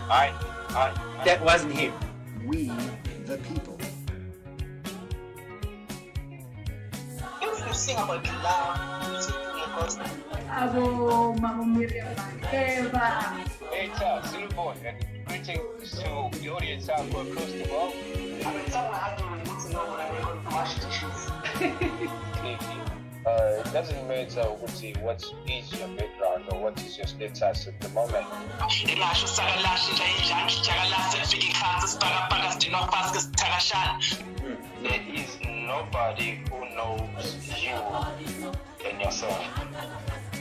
That wasn't him. We, the people. If you sing about love, you sing to your gospel. Abo Mama Miriam Eva. Hey Charles, little boy, and greetings to the audience out across the world. I mean, someone had to need to know when I'm going to wash dishes. It doesn't matter what is your background or what is your status at the moment. There is nobody who knows you than yourself.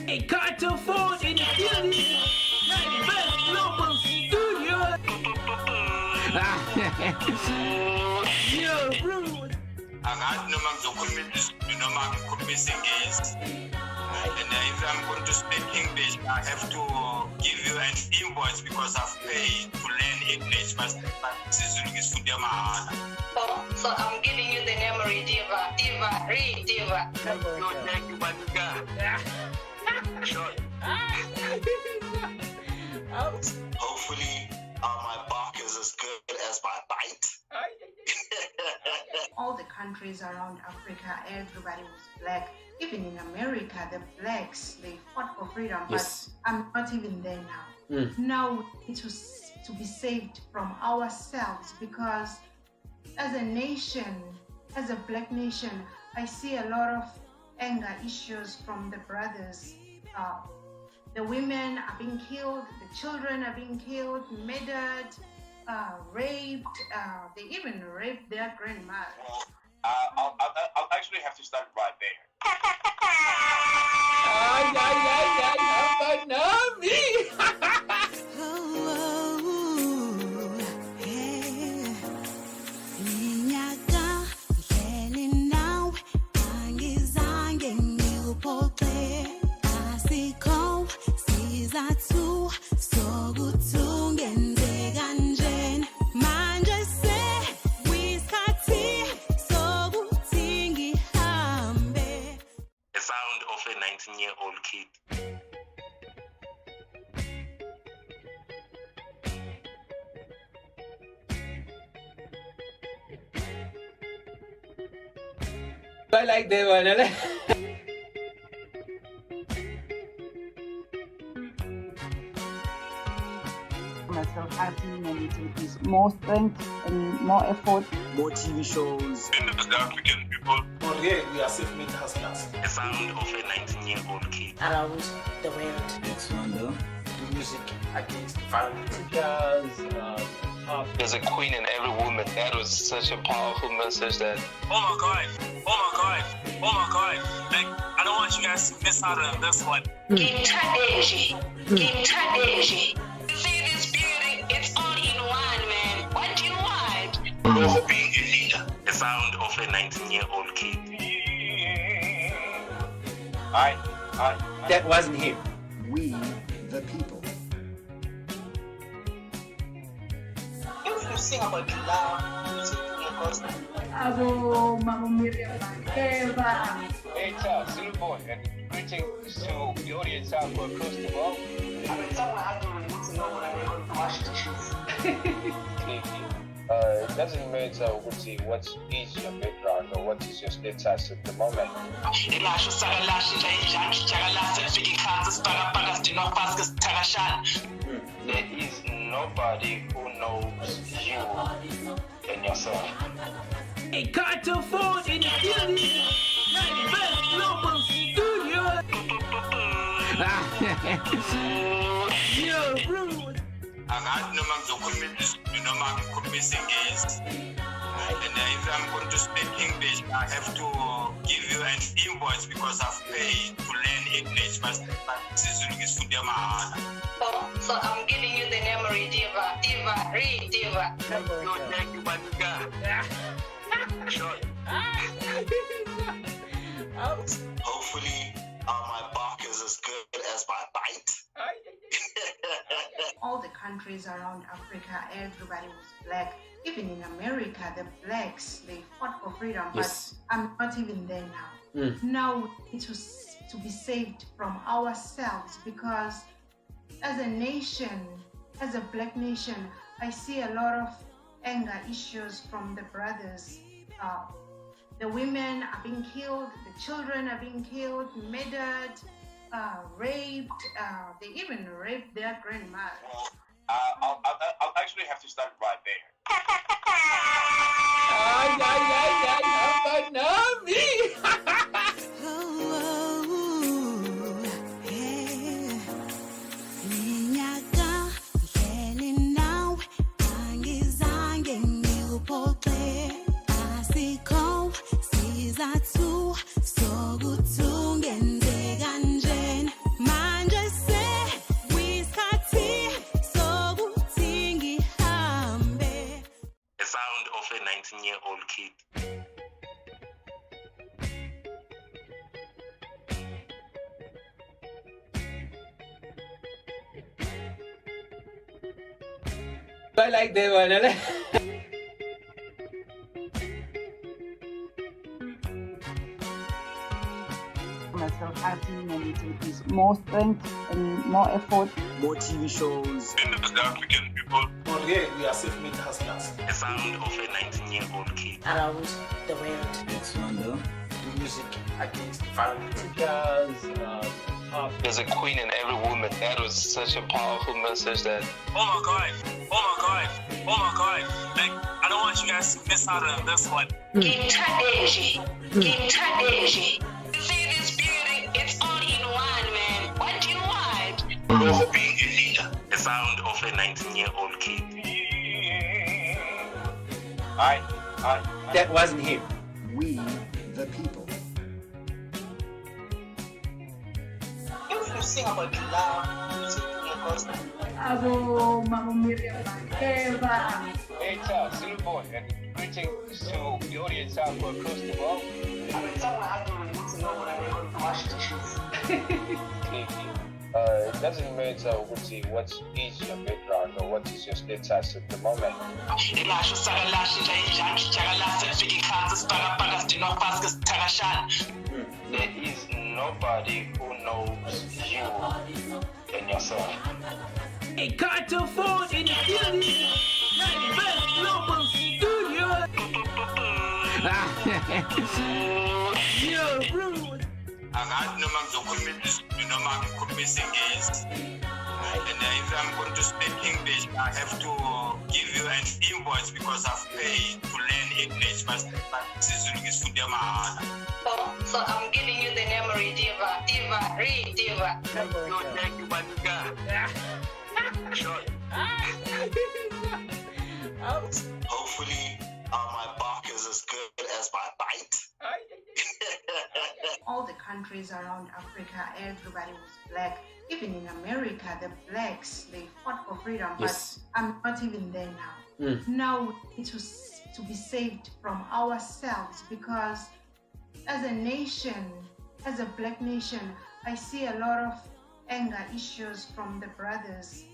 A cartoon phone in the building. Best global studio. Yo, bro. I'm and if I'm going to speak English, I have to give you an invoice because I've paid to learn English. But So I'm giving you the name Diva. Thank you, sure. Hopefully, my bark is as good as my bite. All the countries around Africa, everybody was black. Even in America, the blacks, they fought for freedom, Yes. but I'm not even there now. Now we need to be saved from ourselves, because as a nation, as a black nation, I see a lot of anger issues from the brothers. The women are being killed, the children are being killed, murdered, raped. They even raped their grandma. I'll actually have to start right there. The sound of a 19-year-old kid. I like that one. Myself acting, and it is more strength and more effort. More TV shows. And the African people. But here we are self-made hustlers. The sound of a 19-year-old kid. Around the world. It's wonder. Music against violence. Jazz, pop. There's a queen in every woman. That was such a powerful message that, oh my God. Like, I don't want you guys to miss out on this one. Gitadeji. See this beauty? It's all in one, man. What do you want? Of being a leader. The sound of a 19-year-old kid. That wasn't him. We, the people. If you sing about love, you sing to your gospel. Abo Mama Miriam Eva. Hey Charles, little boy, and greetings to the audience out across the world. I mean, someone had to need to know when I'm going to wash dishes. It doesn't matter what is your background or what is your status at the moment. There is nobody who knows you than yourself. A cartoon phone in the building. Best global studio. Yo, bro. And if I'm going to speak English, I have to give you an invoice because I've paid to learn English. But So I'm giving you the name Diva. Thank you, sure. Hopefully, my bark is as good as my bite. All the countries around Africa, everybody was black. Even in America, the blacks, they fought for freedom, Yes. but I'm not even there now. Now we need to be saved from ourselves, because as a nation, as a black nation, I see a lot of anger issues from the brothers. The women are being killed, the children are being killed, murdered, raped. They even raped their grandmother. I'll actually have to start right there. The sound of a 19-year-old kid. I like that one. Myself acting and it is more strength and more effort. More TV shows. The African people. Here we are self-made hustlers. The sound of a 19-year-old kid. around the world. It's London. Music against violence. Girls, There's a queen in every woman. That was such a powerful message that. Oh my god. Like, I don't want you guys to miss out on this one. Ngithadeji. See this beauty, it's all in one, man. What do you want? For being a leader. The sound of a 19-year-old kid. that wasn't him. We the people. If you sing about love, you sing to your husband. Abo, Mama Miriam, Eva. Hey, Charles, silly boy, and greetings to the audience out across the world. Someone had to to know when I'm going to wash dishes. It doesn't matter what is your background or what is your status at the moment. There is nobody who knows you than yourself. Hey, Carter Ford in the building. Best global studio. Yo, bro. And if I'm going to speak English, I have to give you an invoice because I've paid to learn English. But So I'm giving you the memory, Diva. thank you, Banuga. Sure. Hopefully, my bark is as good as my bite. All the countries around Africa, everybody was black. Even in America, the blacks, they fought for freedom, Yes. but I'm not even there now. Now we need to be saved from ourselves, because as a nation, as a black nation, I see a lot of anger issues from the brothers.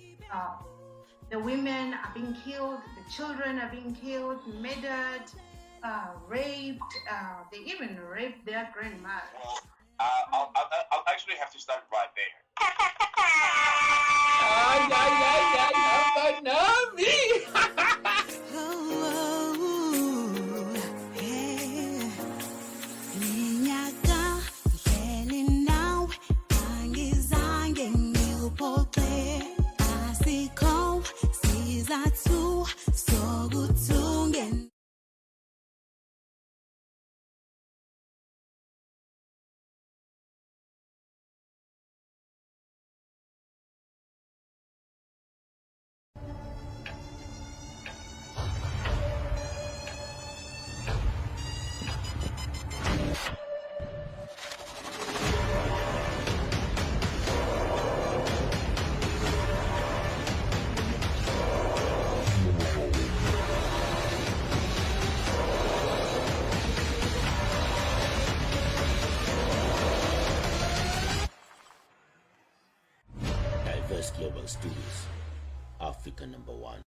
The women are being killed, the children are being killed, murdered, raped. They even raped their grandmother. I'll actually have to start right there. Diverse Global Studios, Africa #1.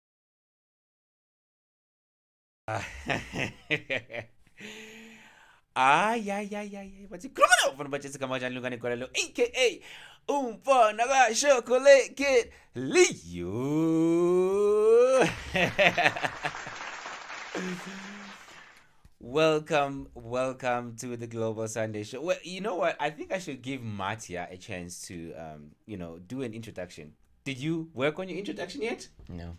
Bathi khuluma nawo bathi sigama kanjani Lungani Gwala aka umfana ka chocolate kid Leo. Welcome to the Global Sunday Show. Well, you know what? I think I should give Mattia a chance to, do an introduction. Did you work on your introduction yet? No.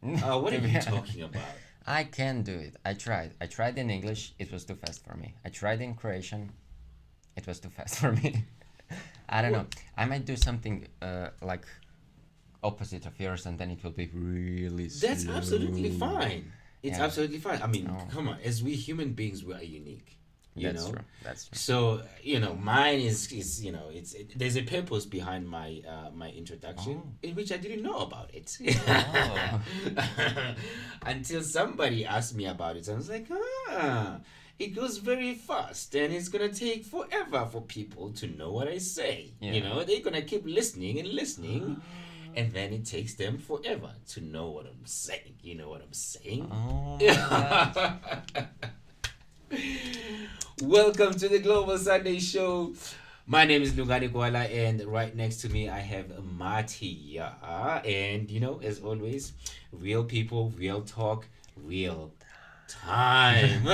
What are you talking about? I can do it. I tried in English. It was too fast for me. I tried in Croatian. It was too fast for me. I don't know. I might do something like opposite of yours, and then it will be really slow. That's absolutely fine. It's Yeah. absolutely fine. I mean, come on. As we human beings, we are unique. That's true. That's true. So mine is there's a purpose behind my my introduction, in which I didn't know about it until somebody asked me about it. I was like, it goes very fast, and it's gonna take forever for people to know what I say. Yeah. They're gonna keep listening and listening. And then it takes them forever to know what I'm saying. You know what I'm saying? Oh my God. Welcome to the Global Sunday Show. My name is Lungani Gwala, and right next to me I have Mattia. And as always, real people, real talk, real time.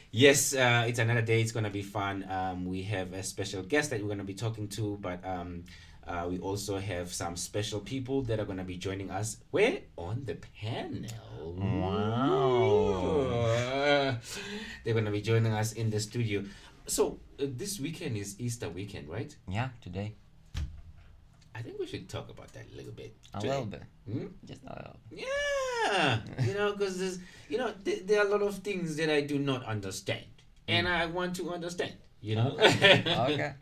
Yes, it's another day. It's gonna be fun. We have a special guest that we're gonna be talking to, but we also have some special people that are going to be joining us. We're on the panel. Wow. They're going to be joining us in the studio. So this weekend is Easter weekend, right? Yeah, today. I think we should talk about that a little bit. A little bit. Just a little. Yeah. Because there's, there are a lot of things that I do not understand. And I want to understand. Okay.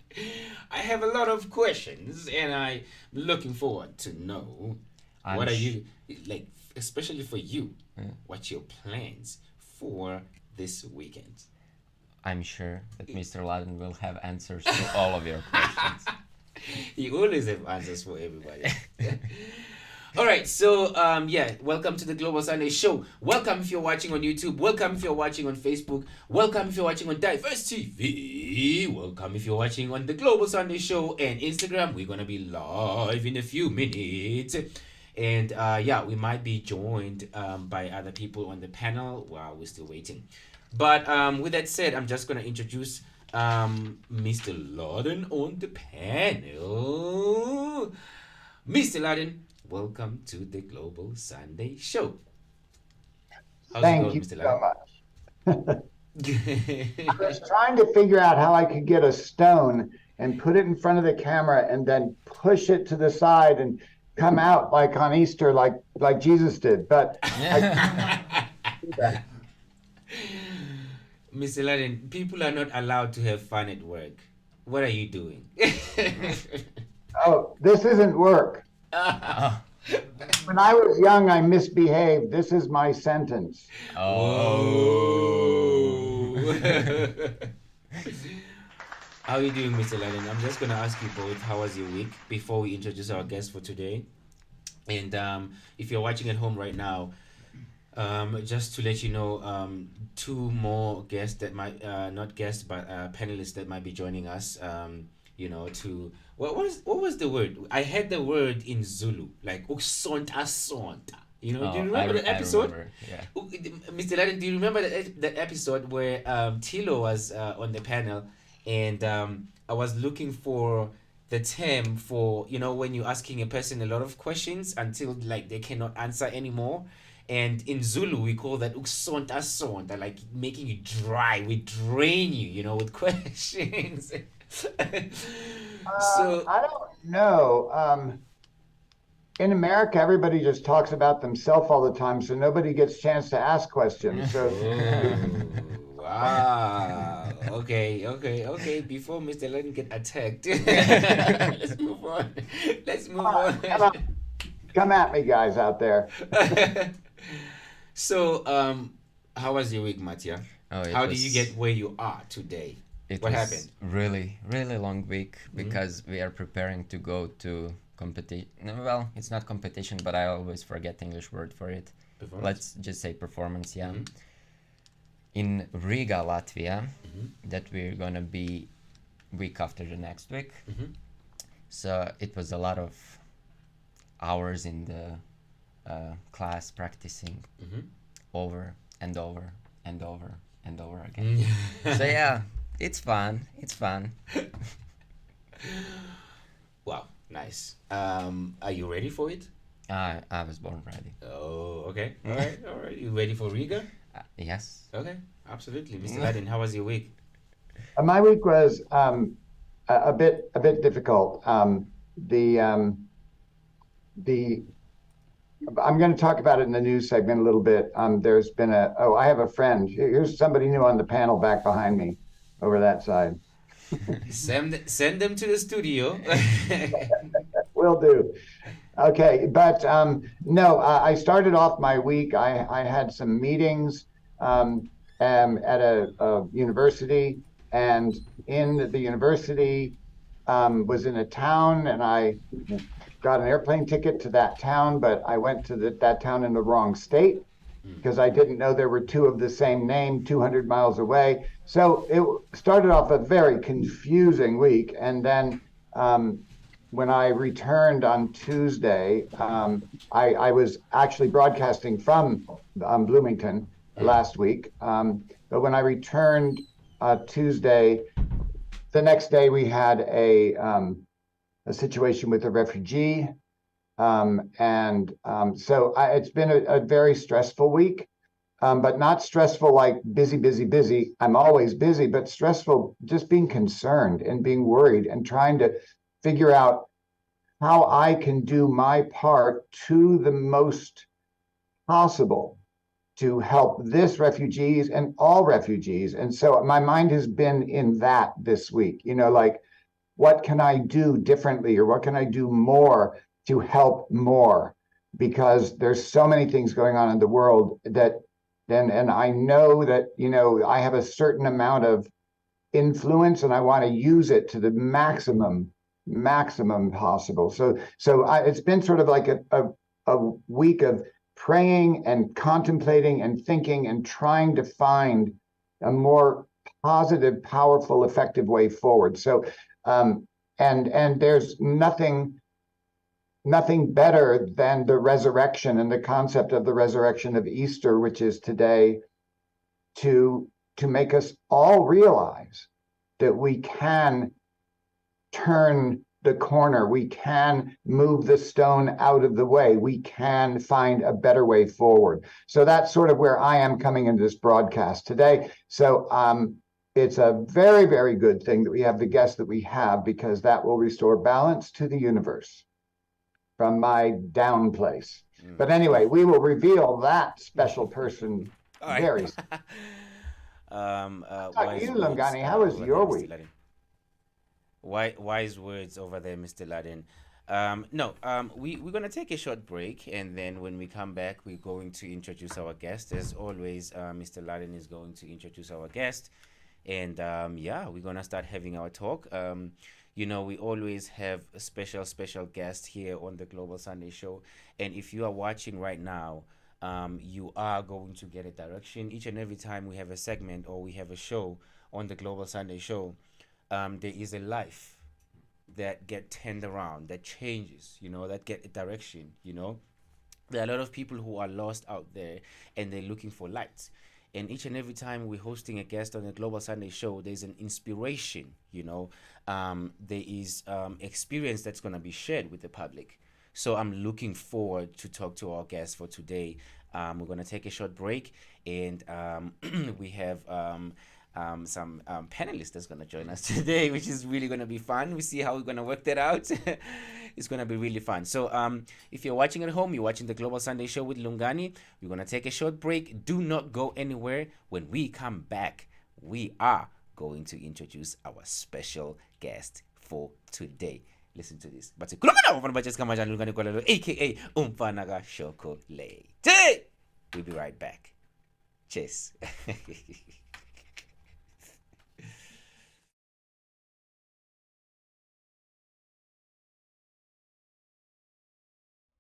I have a lot of questions, and I'm looking forward to know what are you like, especially for you. What's your plans for this weekend? I'm sure that Mr. Laden will have answers to all of your questions. He always have answers for everybody. All right, so welcome to the Global Sunday Show. Welcome if you're watching on YouTube. Welcome if you're watching on Facebook. Welcome if you're watching on Diverse TV. Welcome if you're watching on the Global Sunday Show and Instagram. We're gonna be live in a few minutes, and we might be joined by other people on the panel while we're still waiting. But with that said, I'm just gonna introduce Mr. Laden on the panel. Mr. Laden, welcome to the Global Sunday Show. Thank you so much. I was trying to figure out how I could get a stone and put it in front of the camera and then push it to the side and come out like on Easter, like Jesus did. But I can't do that. Mr. Laden, people are not allowed to have fun at work. What are you doing? Oh, this isn't work. When I was young, I misbehaved. This is my sentence. Oh. How are you doing, Mr. Laden? I'm just going to ask you both, how was your week before we introduce our guest for today? And if you're watching at home right now, just to let you know, two more guests that might, not guests, but panelists that might be joining us, to... What was the word? I had the word in Zulu, like ukusonta sonta. Do you remember the episode? I remember, yeah. Mr. Laden, do you remember that episode where Tilo was on the panel, and I was looking for the term for when you're asking a person a lot of questions until like they cannot answer anymore, and in Zulu we call that ukusonta sonta, like making you dry. We drain you, with questions. So I don't know. In America, everybody just talks about themselves all the time, so nobody gets a chance to ask questions. So, wow. Okay. Before Mr. Laden get attacked, let's move on. Come at me, guys out there. So, how was your week, Mattia? How did you get where you are today? What happened? Really, really long week because we are preparing to go to competition. Well, it's not competition, but I always forget the English word for it. Let's just say performance, yeah. In Riga, Latvia, that we're gonna be week after the next week. So it was a lot of hours in the class practicing over and over and over and over again. So yeah, it's fun. It's fun. Wow, nice. Are you ready for it? I was born ready. Oh, okay. All right. You ready for Riga? Yes. Okay, absolutely. Mr. Ladin, how was your week? My week was a bit difficult. I'm going to talk about it in the news segment a little bit. There's been I have a friend. Here's somebody new on the panel back behind me, over that side. Send them to the studio. Will do. Okay, but no, I started off my week. I had some meetings at a university, and in the university was in a town, and I got an airplane ticket to that town, but I went to that town in the wrong state because I didn't know there were two of the same name 200 miles away. So it started off a very confusing week, and then when I returned on Tuesday, I was actually broadcasting from Bloomington last week. But when I returned Tuesday, the next day we had a situation with a refugee. So it's been a very stressful week, but not stressful like busy. I'm always busy, but stressful just being concerned and being worried and trying to figure out how I can do my part to the most possible to help this refugees and all refugees. And so my mind has been in that this week, like, what can I do differently, or what can I do more to help more? Because there's so many things going on in the world that, and I know that, I have a certain amount of influence and I want to use it to the maximum possible. So it's been sort of like a week of praying and contemplating and thinking and trying to find a more positive, powerful, effective way forward. So and there's nothing better than the resurrection and the concept of the resurrection of Easter, which is today, to make us all realize that we can turn the corner, we can move the stone out of the way, we can find a better way forward. So that's sort of where I am coming into this broadcast today. So it's a very, very good thing that we have the guests that we have, because that will restore balance to the universe from my down place. But anyway, we will reveal that special person very soon. You, Lungani, how was your week? Wise words over there, Mr. Ladin. We're going to take a short break, and then when we come back, we're going to introduce our guest. As always, Mr. Ladin is going to introduce our guest, and we're going to start having our talk. We always have a special guest here on the Global Sunday Show, and if you are watching right now, you are going to get a direction. Each and every time we have a segment or we have a show on the Global Sunday Show, there is a life that get turned around, that changes, that get a direction. There are a lot of people who are lost out there and they're looking for light. And each and every time we're hosting a guest on the Global Sunday Show, there's an inspiration, there is experience that's going to be shared with the public. So I'm looking forward to talk to our guest for today. We're going to take a short break, and we have some panelists that's going to join us today, which is really going to be fun. We see how we're going to work that out. It's going to be really fun. So if you're watching at home, you're watching the Global Sunday Show with Lungani. We're going to take a short break. Do not go anywhere. When we come back, we are going to introduce our special guest for today. Listen to this. But aka Umfanaga Chocolate. We'll be right back. Cheers.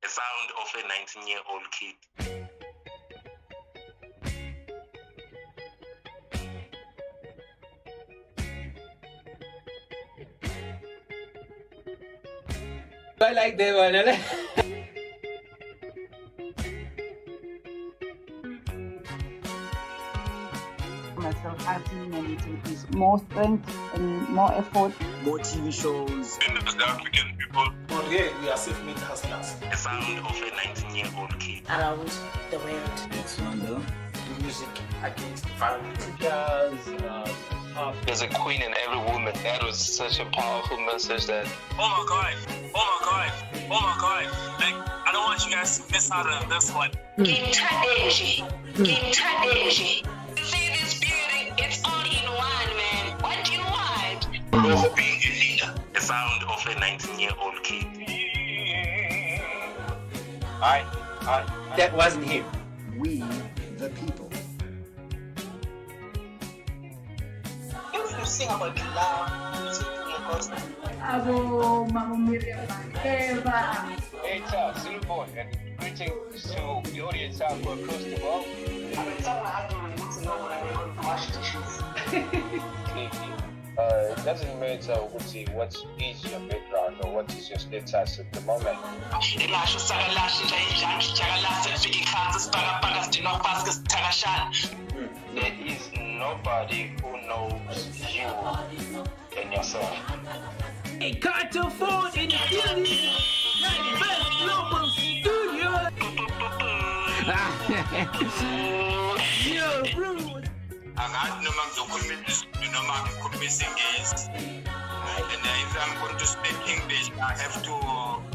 The sound of a 19-year-old kid. I like that one. myself acting a little bit more strength and more effort. More TV shows. The African people. On here, we are self-made hustlers. The sound of a 19-year-old kid. Around the world. It's London. Music against violence. Jazz, pop. There's a queen in every woman. That was such a powerful message that. Oh my God. Oh my God. Oh my God. Like, I don't want you guys to miss out on this one. Ngithadeji. See this beauty, it's all in one, man. What do you want? Being a leader. The sound of a 19-year-old kid. That wasn't him. We, the people. If you sing about love, you sing to your gospel. Abo, Mama Miriam, Eva. Hey, Charles, Zulu Boy, and greetings to the audience out across the world. I mean, someone had to need to know when I'm going to wash dishes. It doesn't matter what is your background or what is your status at the moment. There is nobody who knows you and yourself. Hey, Carter Ford in the building. Best global studio. Yo, rude. I got no man to commit singers. And if I'm going to speak English, I have to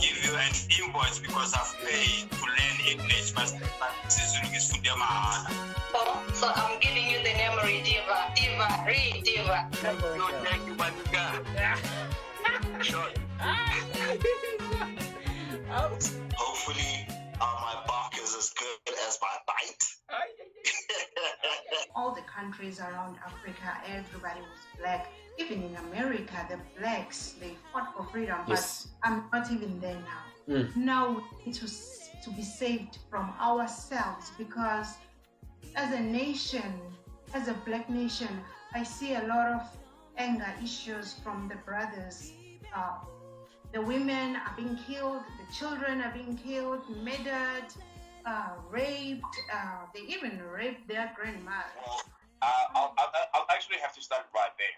give you an invoice because I've paid to learn English. But So I'm giving you the name Rediva. Rediva. no, thank you, my God. Sure. Hopefully, my bark is as good as my bite. All the countries around Africa, everybody was black. Even in America, the blacks, they fought for freedom, Yes. but I'm not even there now. Now it was to be saved from ourselves, because as a nation, as a black nation, I see a lot of anger issues from the brothers. The women are being killed, the children are being killed, murdered, raped. They even raped their grandma. I'll actually have to start right there.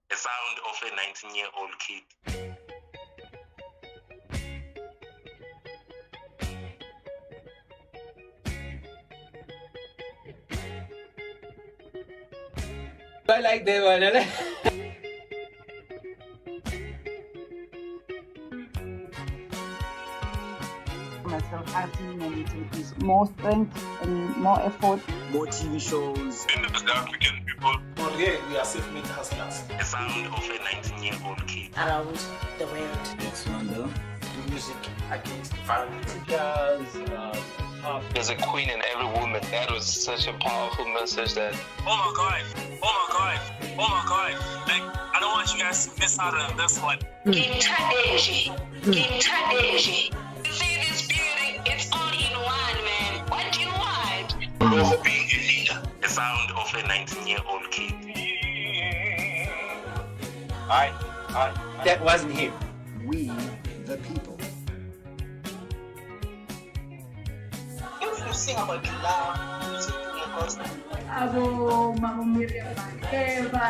The sound of a 19-year-old kid. I like that one. Myself acting a little bit more strength and more effort. More TV shows. The African people. On here, we are self-made hustlers. The sound of a 19-year-old kid. Around the world. It's London. Music against violence. Jazz, pop. There's a queen in every woman. That was such a powerful message that. Oh my God. Oh my God. Oh my God. Like, I don't want you guys to miss out on this one. Ngithadeji. See this beauty, it's all in one, man. What do you want? Being a leader. The sound of a 19-year-old kid. That wasn't him. We, the people. If you sing about love, you sing to your gospel. Abo, Mama Miriam, Eva.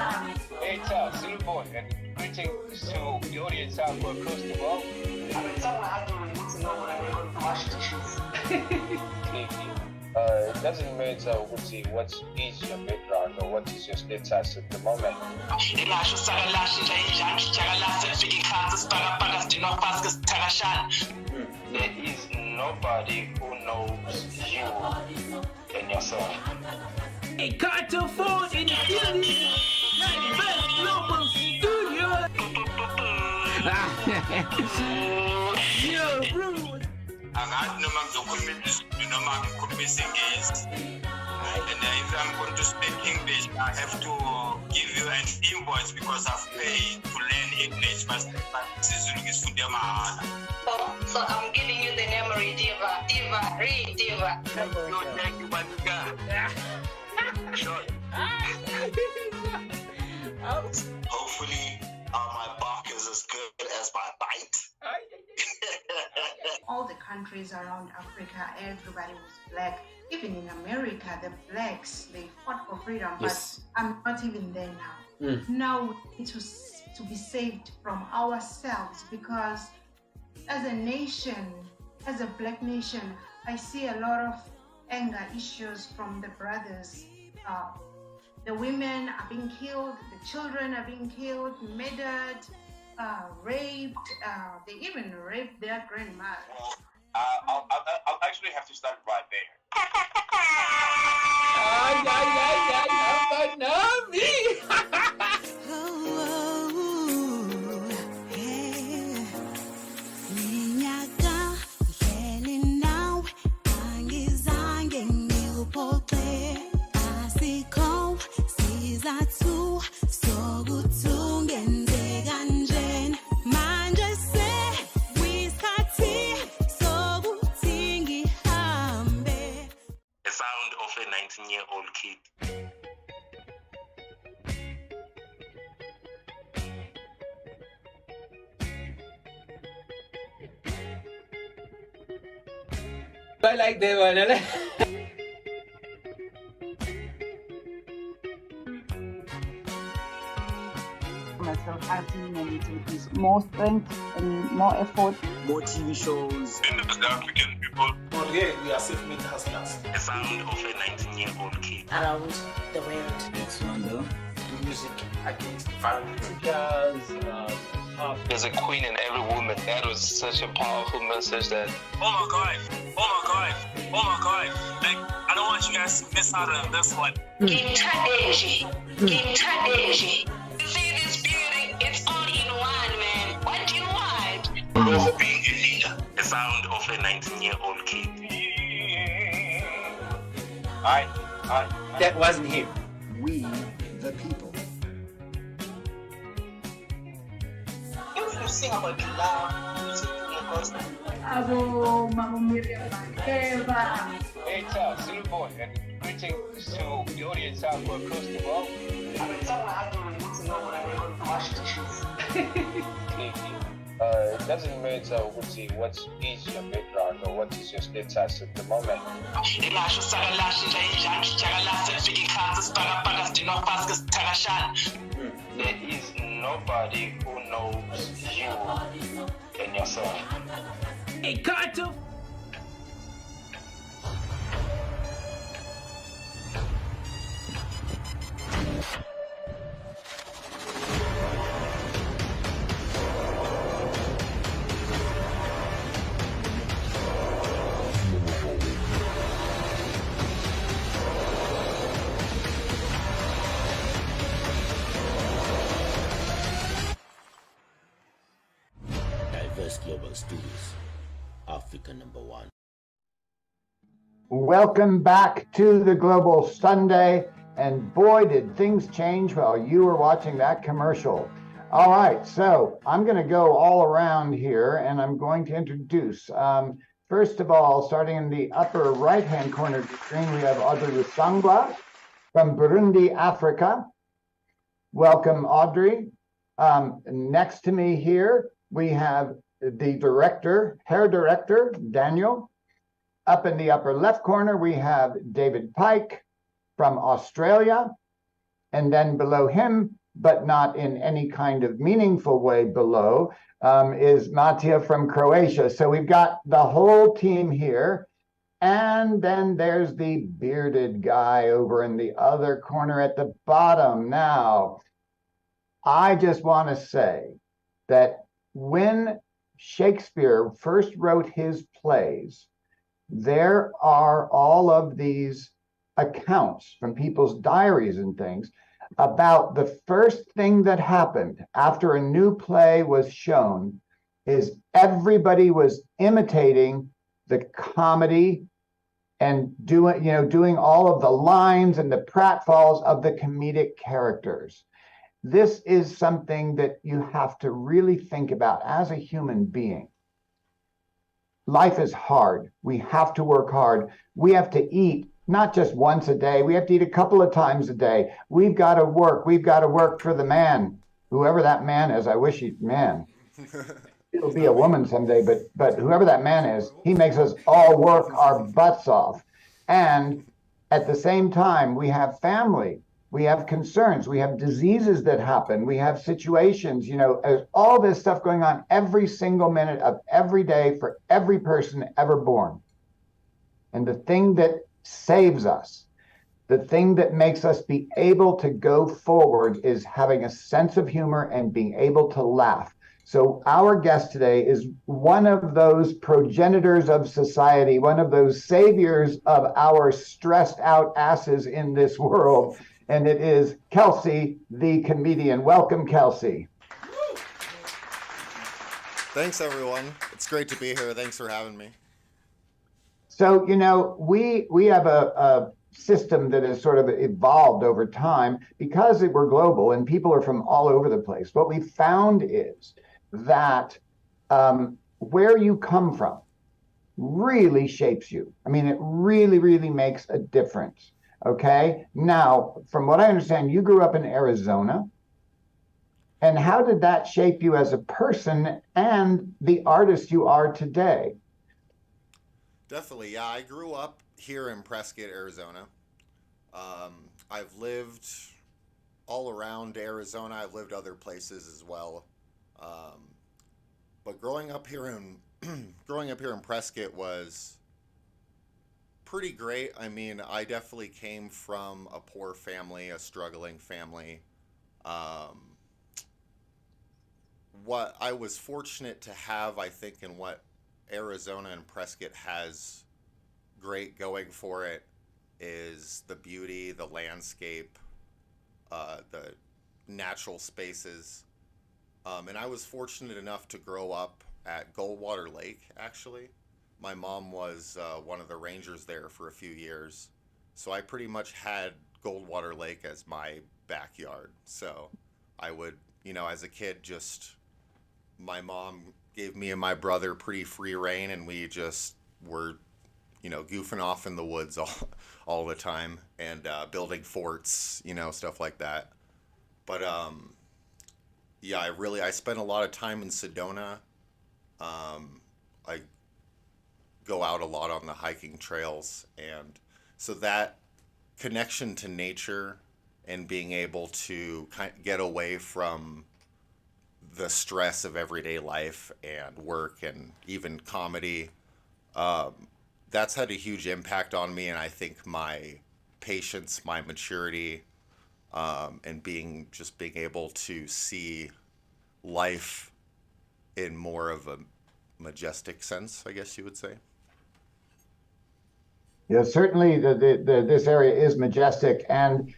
Hey, Charles, Zulu Boy, and greetings to the audience out across the world. I mean, someone had to need to know when I'm going to wash dishes. It doesn't matter what is your background or what is your status at the moment. There is nobody who knows you and yourself. Hey, Carter Ford in the building. Best global studio. Yo, rude. I got no man to commit singers. And And if I'm going to speak English, I have to give you an invoice because I've paid to learn English. But So I'm giving you the name Rediva. Rediva. Thank you, Manika. Sure. Hopefully, my bark is as good as my bite. All the countries around Africa, everybody was black. Even in America, the blacks, they fought for freedom, Yes. but I'm not even there now. Now we need to be saved from ourselves, because as a nation, as a black nation, I see a lot of anger issues from the brothers. The women are being killed, the children are being killed, murdered, raped. They even raped their grandma. I'll actually have to start right there. The sound of a 19-year-old kid. I like that one. Myself acting and it would be more strength and more effort. More TV shows. And as the African people, Here we are self-made hustlers. the sound of a 19-year-old kid. around the world. It's Rwanda. Music against violence. Jazz, pop. There's a queen in every woman. That was such a powerful message that. Oh my God. Like, I don't want you guys to miss out on this one. Intadeji. See this beauty? It's all in one, man. What do you want? Of being a leader. The sound of a 19-year-old kid. That wasn't him. We, the people. If you sing about love, you sing to your gospel. Hello, Mama Miriam. Hey, Charles, Zulu boy, and greetings to the audience out across the world. I mean, someone had to know what I'm going to wash dishes. It doesn't matter what is your background or what is your status at the moment. There is nobody who knows you and yourself. Hey, Carter. Diverse Global Studios, Africa #1. Welcome back to the Global Sunday. And boy, did things change while you were watching that commercial. All right, so I'm going to go all around here and I'm going to introduce. First of all, starting in the upper right-hand corner of the screen, we have Audrey Lusangwa from Burundi, Africa. Welcome, Audrey. Next to me here, we have the hair director, Daniel. Up in the upper left corner, we have David Pike from Australia. And then below him, but not in any kind of meaningful way below, is Matija from Croatia. So we've got the whole team here. And then there's the bearded guy over in the other corner at the bottom. Now, I just want to say that when Shakespeare first wrote his plays, there are all of these accounts from people's diaries and things about the first thing that happened after a new play was shown is everybody was imitating the comedy and doing all of the lines and the pratfalls of the comedic characters. This is something that you have to really think about as a human being. Life is hard. We have to work hard. We have to eat not just once a day. We have to eat a couple of times a day. We've got to work. We've got to work for the man, whoever that man is. I wish he's man. It'll be a woman someday, but whoever that man is, he makes us all work our butts off. And at the same time, we have family. We have concerns, we have diseases that happen, we have situations, all this stuff going on every single minute of every day for every person ever born. And the thing that saves us, the thing that makes us be able to go forward is having a sense of humor and being able to laugh. So our guest today is one of those progenitors of society, one of those saviors of our stressed out asses in this world. And it is Kelsey, the comedian. Welcome, Kelsey. Thanks, everyone. It's great to be here. Thanks for having me. So, we have a system that has sort of evolved over time because we're global and people are from all over the place. What we found is that where you come from really shapes you. I mean, it really, really makes a difference. Okay. Now, from what I understand, you grew up in Arizona. And how did that shape you as a person and the artist you are today? Definitely. Yeah, I grew up here in Prescott, Arizona. I've lived all around Arizona. I've lived other places as well. But growing up here in Prescott was pretty great. I mean, I definitely came from a poor family, a struggling family. What I was fortunate to have, I think, and what Arizona and Prescott has great going for it is the beauty, the landscape, the natural spaces. And I was fortunate enough to grow up at Goldwater Lake, actually. My mom was one of the rangers there for a few years. So I pretty much had Goldwater Lake as my backyard. So I would, as a kid, my mom gave me and my brother pretty free rein, and we just were, goofing off in the woods all the time and building forts, stuff like that. But yeah, I spent a lot of time in Sedona. I go out a lot on the hiking trails, and so that connection to nature and being able to get away from the stress of everyday life and work and even comedy, that's had a huge impact on me, and I think my patience, my maturity, and being able to see life in more of a majestic sense, I guess you would say. Yeah, certainly this area is majestic. And,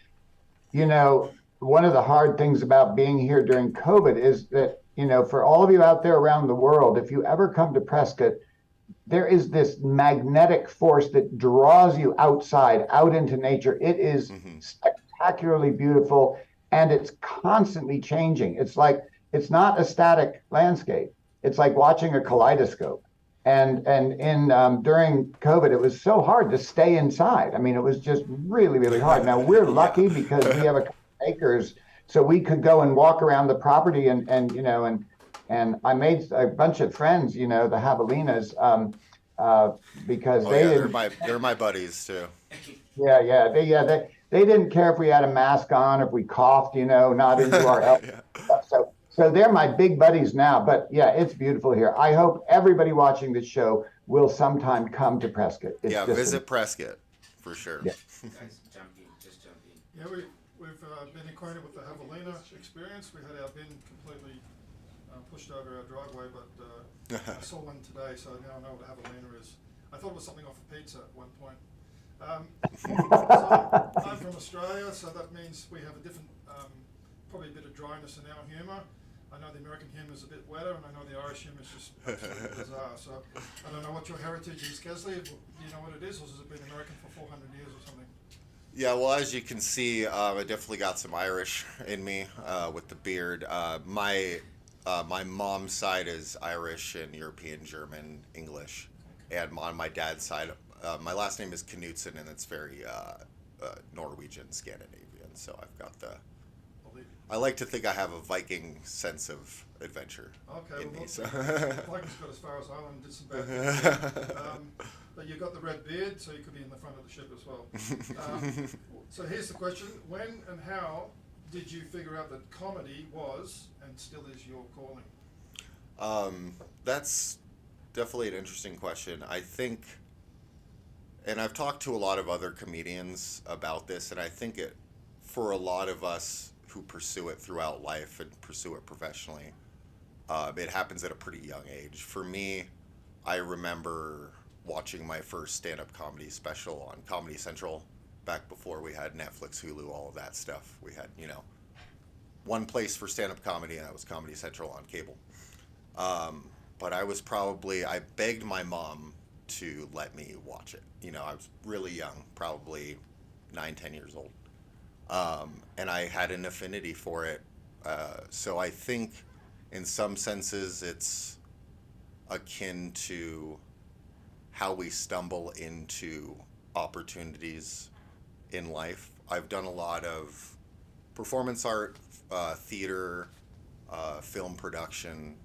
one of the hard things about being here during COVID is that, for all of you out there around the world, if you ever come to Prescott, there is this magnetic force that draws you outside, out into nature. It is spectacularly beautiful, and it's constantly changing. It's not a static landscape. It's like watching a kaleidoscope. And during COVID, it was so hard to stay inside. I mean, it was just really, really hard. Now we're lucky because we have a couple acres, so we could go and walk around the property and I made a bunch of friends, the javelinas, because they're my buddies too. They didn't care if we had a mask on, if we coughed, not into our elbows. So they're my big buddies now. But yeah, it's beautiful here. I hope everybody watching this show will sometime come to Prescott. Visit Prescott for sure. Yeah. Guys, just jump in. Yeah, we've been acquainted with the javelina experience. We had our bin completely pushed over our driveway, but I saw one today, so now I know what a javelina is. I thought it was something off a pizza at one point. So I'm from Australia, so that means we have a different, probably a bit of dryness in our humour. I know the American hymn is a bit wetter, and I know the Irish hymn is just absolutely bizarre. So I don't know what your heritage is, Kelsey. Do you know what it is, or has it been American for 400 years or something? Yeah, well, as you can see, I definitely got some Irish in me with the beard. My mom's side is Irish and European, German, English, and on my dad's side, my last name is Knudsen, and it's very Norwegian, Scandinavian. So I've got I like to think I have a Viking sense of adventure in me. So. Vikings got as far as Ireland, did some bad things. But you've got the red beard, so you could be in the front of the ship as well. So here's the question: when and how did you figure out that comedy was and still is your calling? That's definitely an interesting question. I think, and I've talked to a lot of other comedians about this, and I think for a lot of us who pursue it throughout life and pursue it professionally, it happens at a pretty young age. For me, I remember watching my first stand-up comedy special on Comedy Central back before we had Netflix, Hulu, all of that stuff. We had, one place for stand-up comedy, and that was Comedy Central on cable. But I begged my mom to let me watch it. I was really young, probably 9-10 years old. And I had an affinity for it. So I think in some senses it's akin to how we stumble into opportunities in life. I've done a lot of performance art, theater, film production,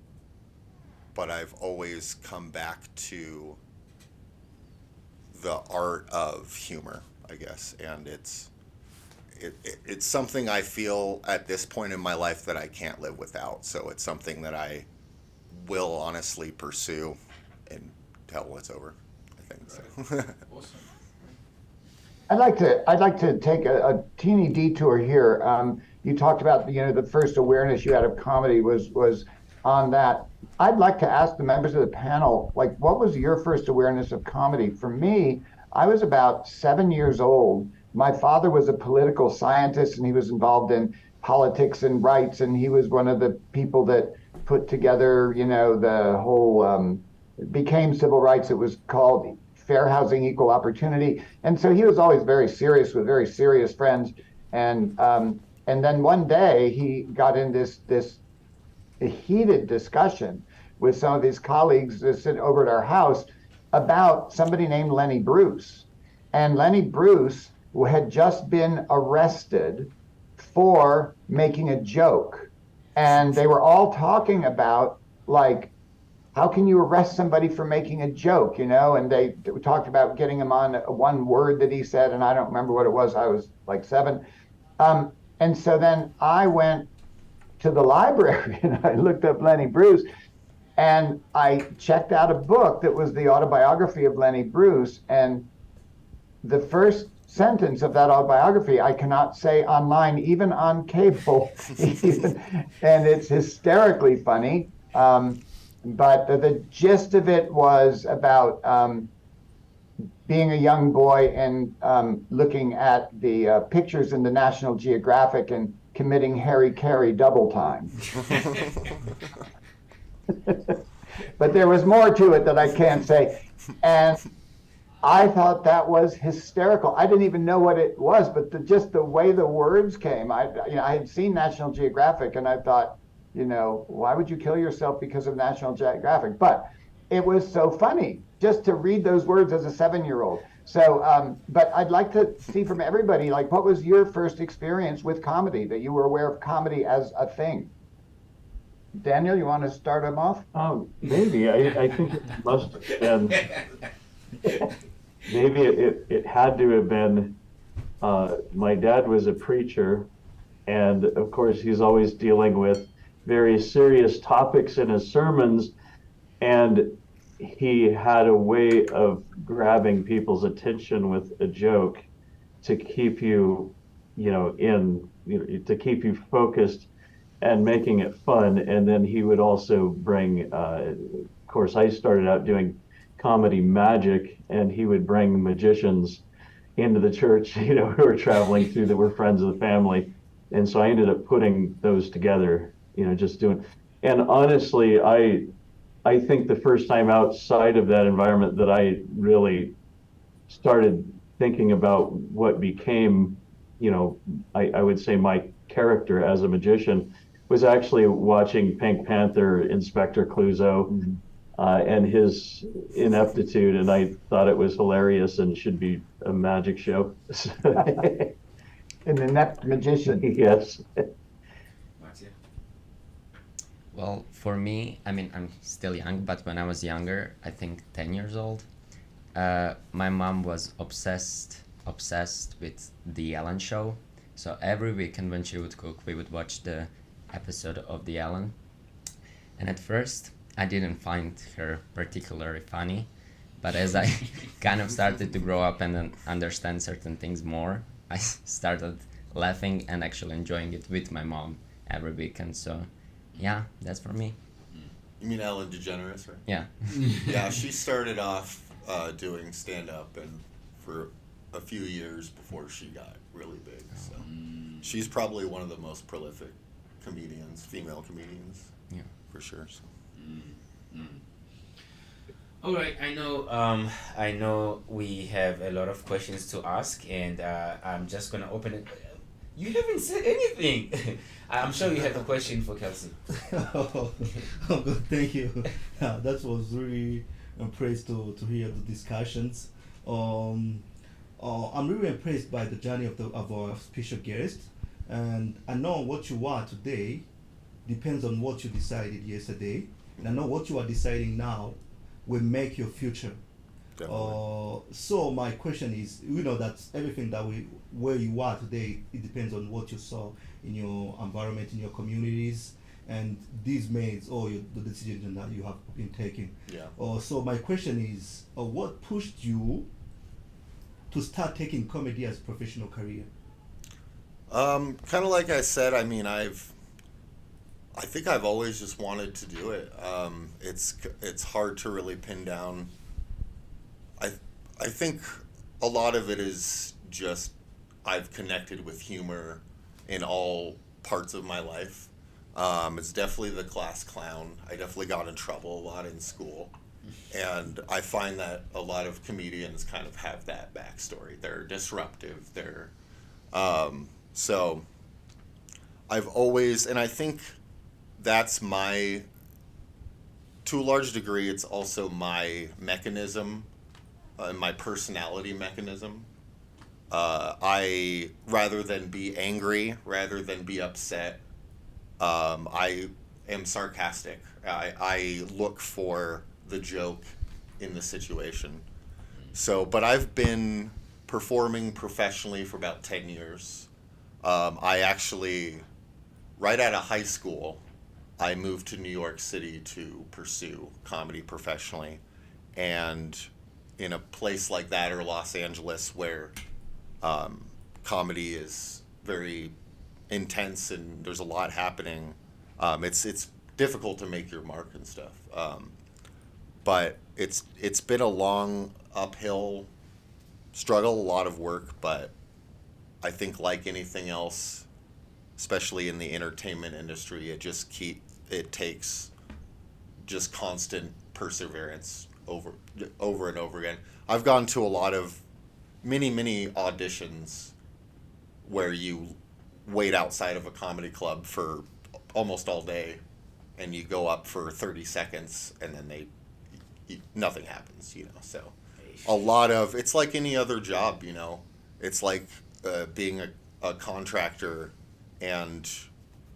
but I've always come back to the art of humor, I guess, and it's something I feel at this point in my life that I can't live without. So it's something that I will honestly pursue until it's over, I think. So. Awesome. I'd like to take a teeny detour here. You talked about the first awareness you had of comedy was on that. I'd like to ask the members of the panel, what was your first awareness of comedy? For me, I was about 7 years old. My father was a political scientist, and he was involved in politics and rights, and he was one of the people that put together, the whole, it became civil rights. It was called Fair Housing, Equal Opportunity. And so he was always very serious with very serious friends. And then one day he got in this heated discussion with some of his colleagues that sit over at our house about somebody named Lenny Bruce. And Lenny Bruce had just been arrested for making a joke. And they were all talking about, how can you arrest somebody for making a joke, And they talked about getting him on one word that he said, and I don't remember what it was. I was 7. And so then I went to the library and I looked up Lenny Bruce, and I checked out a book that was the autobiography of Lenny Bruce. And the first sentence of that autobiography I cannot say online, even on cable, and it's hysterically funny. But the gist of it was about being a young boy and looking at the pictures in the National Geographic and committing Harry Carey double time. But there was more to it that I can't say. And I thought that was hysterical. I didn't even know what it was, but just the way the words came. I had seen National Geographic, and I thought, why would you kill yourself because of National Geographic? But it was so funny just to read those words as a 7-year-old. So, but I'd like to see from everybody, what was your first experience with comedy, that you were aware of comedy as a thing? Daniel, you want to start them off? Maybe. I think it must have been, maybe it had to have been, my dad was a preacher, and of course he's always dealing with very serious topics in his sermons, and he had a way of grabbing people's attention with a joke to keep you, to keep you focused and making it fun. And then he would also bring, of course, I started out doing comedy magic, and he would bring magicians into the church, who were traveling through, that were friends of the family. And so I ended up putting those together just doing. And honestly, I think the first time outside of that environment that I really started thinking about what became, I would say my character as a magician was actually watching Pink Panther, Inspector Clouseau, and his ineptitude, and I thought it was hilarious and should be a magic show. An inept magician. Yes. Well, for me, I mean, I'm still young, but when I was younger, I think 10 years old, my mom was obsessed with the Ellen show. So every weekend when she would cook, we would watch the episode of the Ellen. And at first, I didn't find her particularly funny, but as I kind of started to grow up and then understand certain things more, I started laughing and actually enjoying it with my mom every weekend. So yeah, that's for me. You mean Ellen DeGeneres, right? Yeah. Yeah, she started off doing stand-up and for a few years before she got really big. So she's probably one of the most prolific comedians, female comedians. Yeah, for sure. So. All right, I know we have a lot of questions to ask, and I'm just gonna open it. You haven't said anything. I'm sure you have a question for Kelsey. Oh, good, thank you. That was really impressed to hear the discussions. I'm really impressed by the journey of our special guest, and I know what you are today depends on what you decided yesterday, and I know what you are deciding now will make your future. So my question is, that everything where you are today, it depends on what you saw in your environment, in your communities, and these made the decisions that you have been taking. Yeah. So my question is, what pushed you to start taking comedy as a professional career? Kind of like I said, I mean, I think I've always just wanted to do it. It's hard to really pin down. I think a lot of it is just I've connected with humor in all parts of my life. It's definitely the class clown. I definitely got in trouble a lot in school. And I find that a lot of comedians kind of have that backstory. They're disruptive. So I've always, and I think that's to a large degree, it's also my mechanism, my personality mechanism. I, rather than be angry, rather than be upset, I am sarcastic. I look for the joke in the situation. So, but I've been performing professionally for about 10 years. I actually, right out of high school, I moved to New York City to pursue comedy professionally. And in a place like that, or Los Angeles, where comedy is very intense and there's a lot happening, it's difficult to make your mark and stuff. But it's been a long uphill struggle, a lot of work, but I think like anything else, especially in the entertainment industry, it takes just constant perseverance over and over again. I've gone to a lot of many auditions where you wait outside of a comedy club for almost all day and you go up for 30 seconds and then nothing happens, so a lot of, it's like any other job, it's like being a contractor and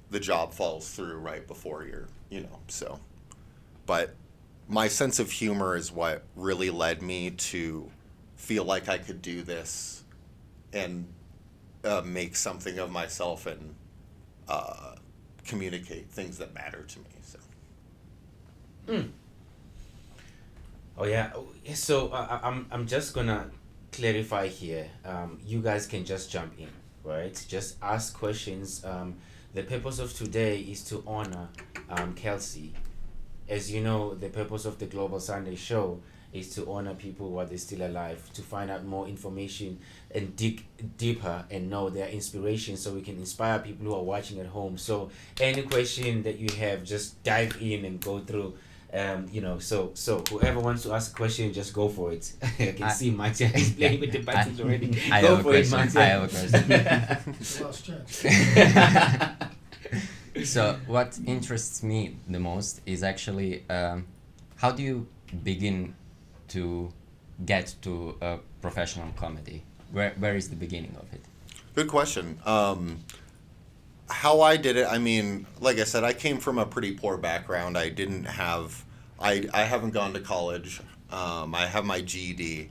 the job falls through right before so. But my sense of humor is what really led me to feel like I could do this and make something of myself and communicate things that matter to me. So. Oh yeah. So I'm just gonna clarify here. You guys can just jump in, right? Just ask questions. The purpose of today is to honor Kelsey. As you know, the purpose of the Global Sunday Show is to honor people while they're still alive, to find out more information and dig deeper and know their inspiration, so we can inspire people who are watching at home. So any question that you have, just dive in and go through. So whoever wants to ask a question, just go for it. I can see Mattia is playing with the buttons already. Go for it, Mattia. I have a question. Last chance. So what interests me the most is actually how do you begin to get to a professional comedy? Where is the beginning of it? Good question. How I did it, I mean, like I said, I came from a pretty poor background. I haven't gone to college. I have my GED,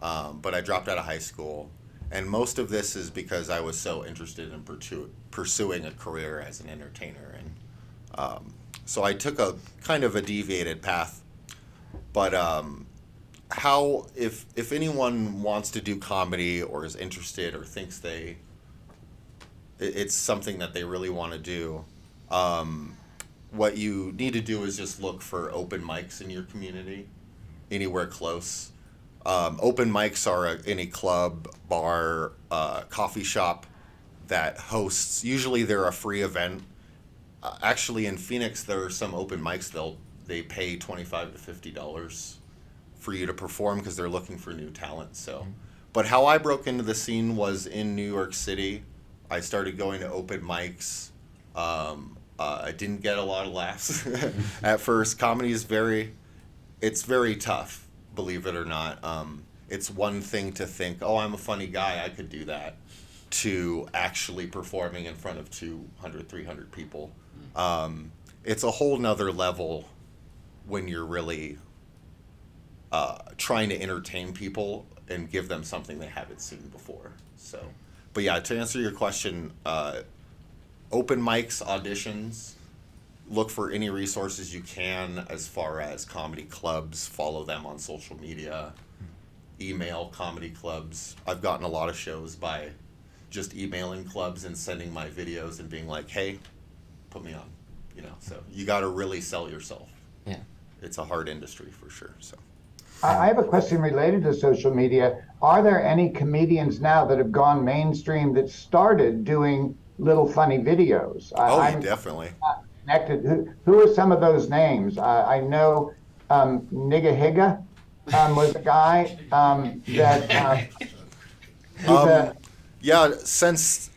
but I dropped out of high school. And most of this is because I was so interested in pursuing a career as an entertainer. And so I took a kind of a deviated path. But if anyone wants to do comedy or is interested or thinks it's something that they really want to do, what you need to do is just look for open mics in your community, anywhere close. Open mics are any club, bar, coffee shop that hosts. Usually they're a free event. Actually, in Phoenix, there are some open mics. They pay $25 to $50 for you to perform because they're looking for new talent. So, but how I broke into the scene was in New York City. I started going to open mics. I didn't get a lot of laughs at first. Comedy is very tough, believe it or not. It's one thing to think, oh, I'm a funny guy, I could do that, to actually performing in front of 200, 300 people. It's a whole nother level when you're really trying to entertain people and give them something they haven't seen before. So, but yeah, to answer your question, open mics, auditions, look for any resources you can as far as comedy clubs, follow them on social media, email comedy clubs. I've gotten a lot of shows by just emailing clubs and sending my videos and being like, hey, put me on, so you got to really sell yourself. Yeah. It's a hard industry for sure. So I have a question related to social media. Are there any comedians now that have gone mainstream that started doing little funny videos? I'm definitely connected. Who are some of those names? I know Nigga Higa was a guy that. Yeah, since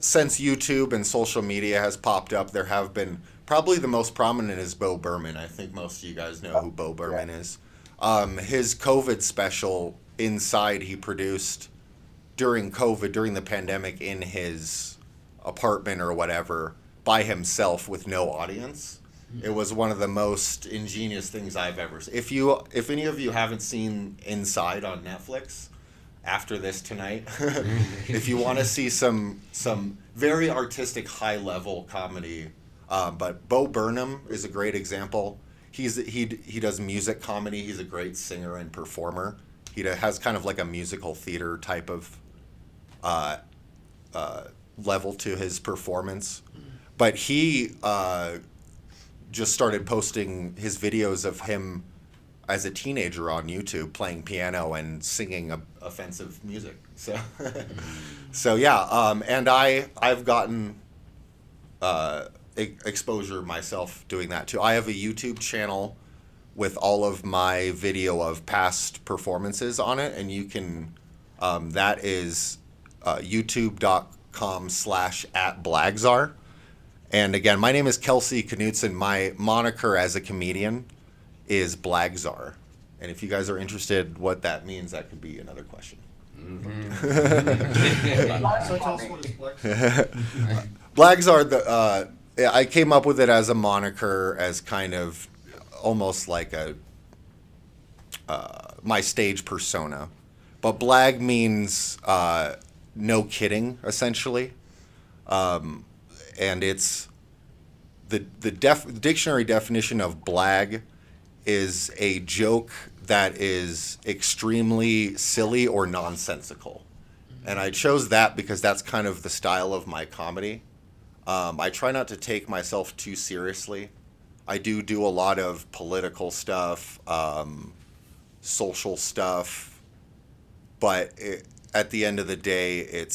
YouTube and social media has popped up, there have been, probably the most prominent is Bo Berman. I think most of you guys know who Bo Berman is. His COVID special, Inside, he produced during COVID, during the pandemic, in his apartment or whatever, by himself with no audience. It was one of the most ingenious things I've ever seen. If any of you haven't seen Inside on Netflix, after this tonight, if you want to see some very artistic, high-level comedy, but Bo Burnham is a great example. He does music comedy. He's a great singer and performer. He has kind of like a musical theater type of level to his performance. But he just started posting his videos of him as a teenager on YouTube playing piano and singing offensive music. So yeah, and I've gotten exposure myself doing that too. I have a YouTube channel with all of my video of past performances on it, and you can that is youtube.com/@Blagzar. And again, my name is Kelsey Knudsen. My moniker as a comedian is Blagzar. And if you guys are interested what that means, that could be another question. So tell us what is Blagzar, I came up with it as a moniker, as kind of almost like my stage persona. But blag means no kidding, essentially. And it's the dictionary definition of blag is a joke that is extremely silly or nonsensical. And I chose that because that's kind of the style of my comedy. I try not to take myself too seriously. I do a lot of political stuff, social stuff, but at the end of the day,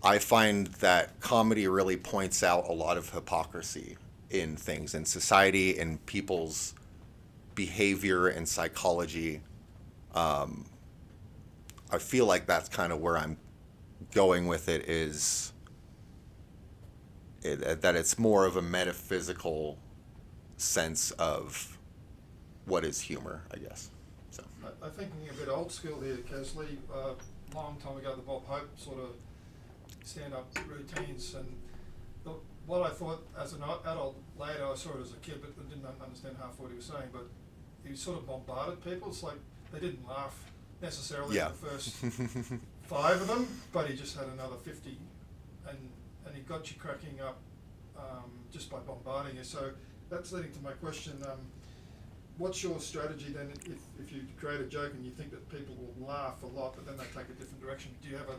I find that comedy really points out a lot of hypocrisy in things, in society, in people's behavior and psychology. I feel like that's kind of where I'm going with it, that it's more of a metaphysical sense of what is humor, I guess. So I'm thinking a bit old school here, Kelsey. Long time ago, the Bob Hope sort of stand-up routines, and what I thought as an adult later, I saw it as a kid, but I didn't understand half what he was saying, but he sort of bombarded people. It's like they didn't laugh necessarily at the first 5 of them, but he just had another 50, and he got you cracking up just by bombarding you. So that's leading to my question. What's your strategy then if you create a joke and you think that people will laugh a lot, but then they take a different direction? Do you have a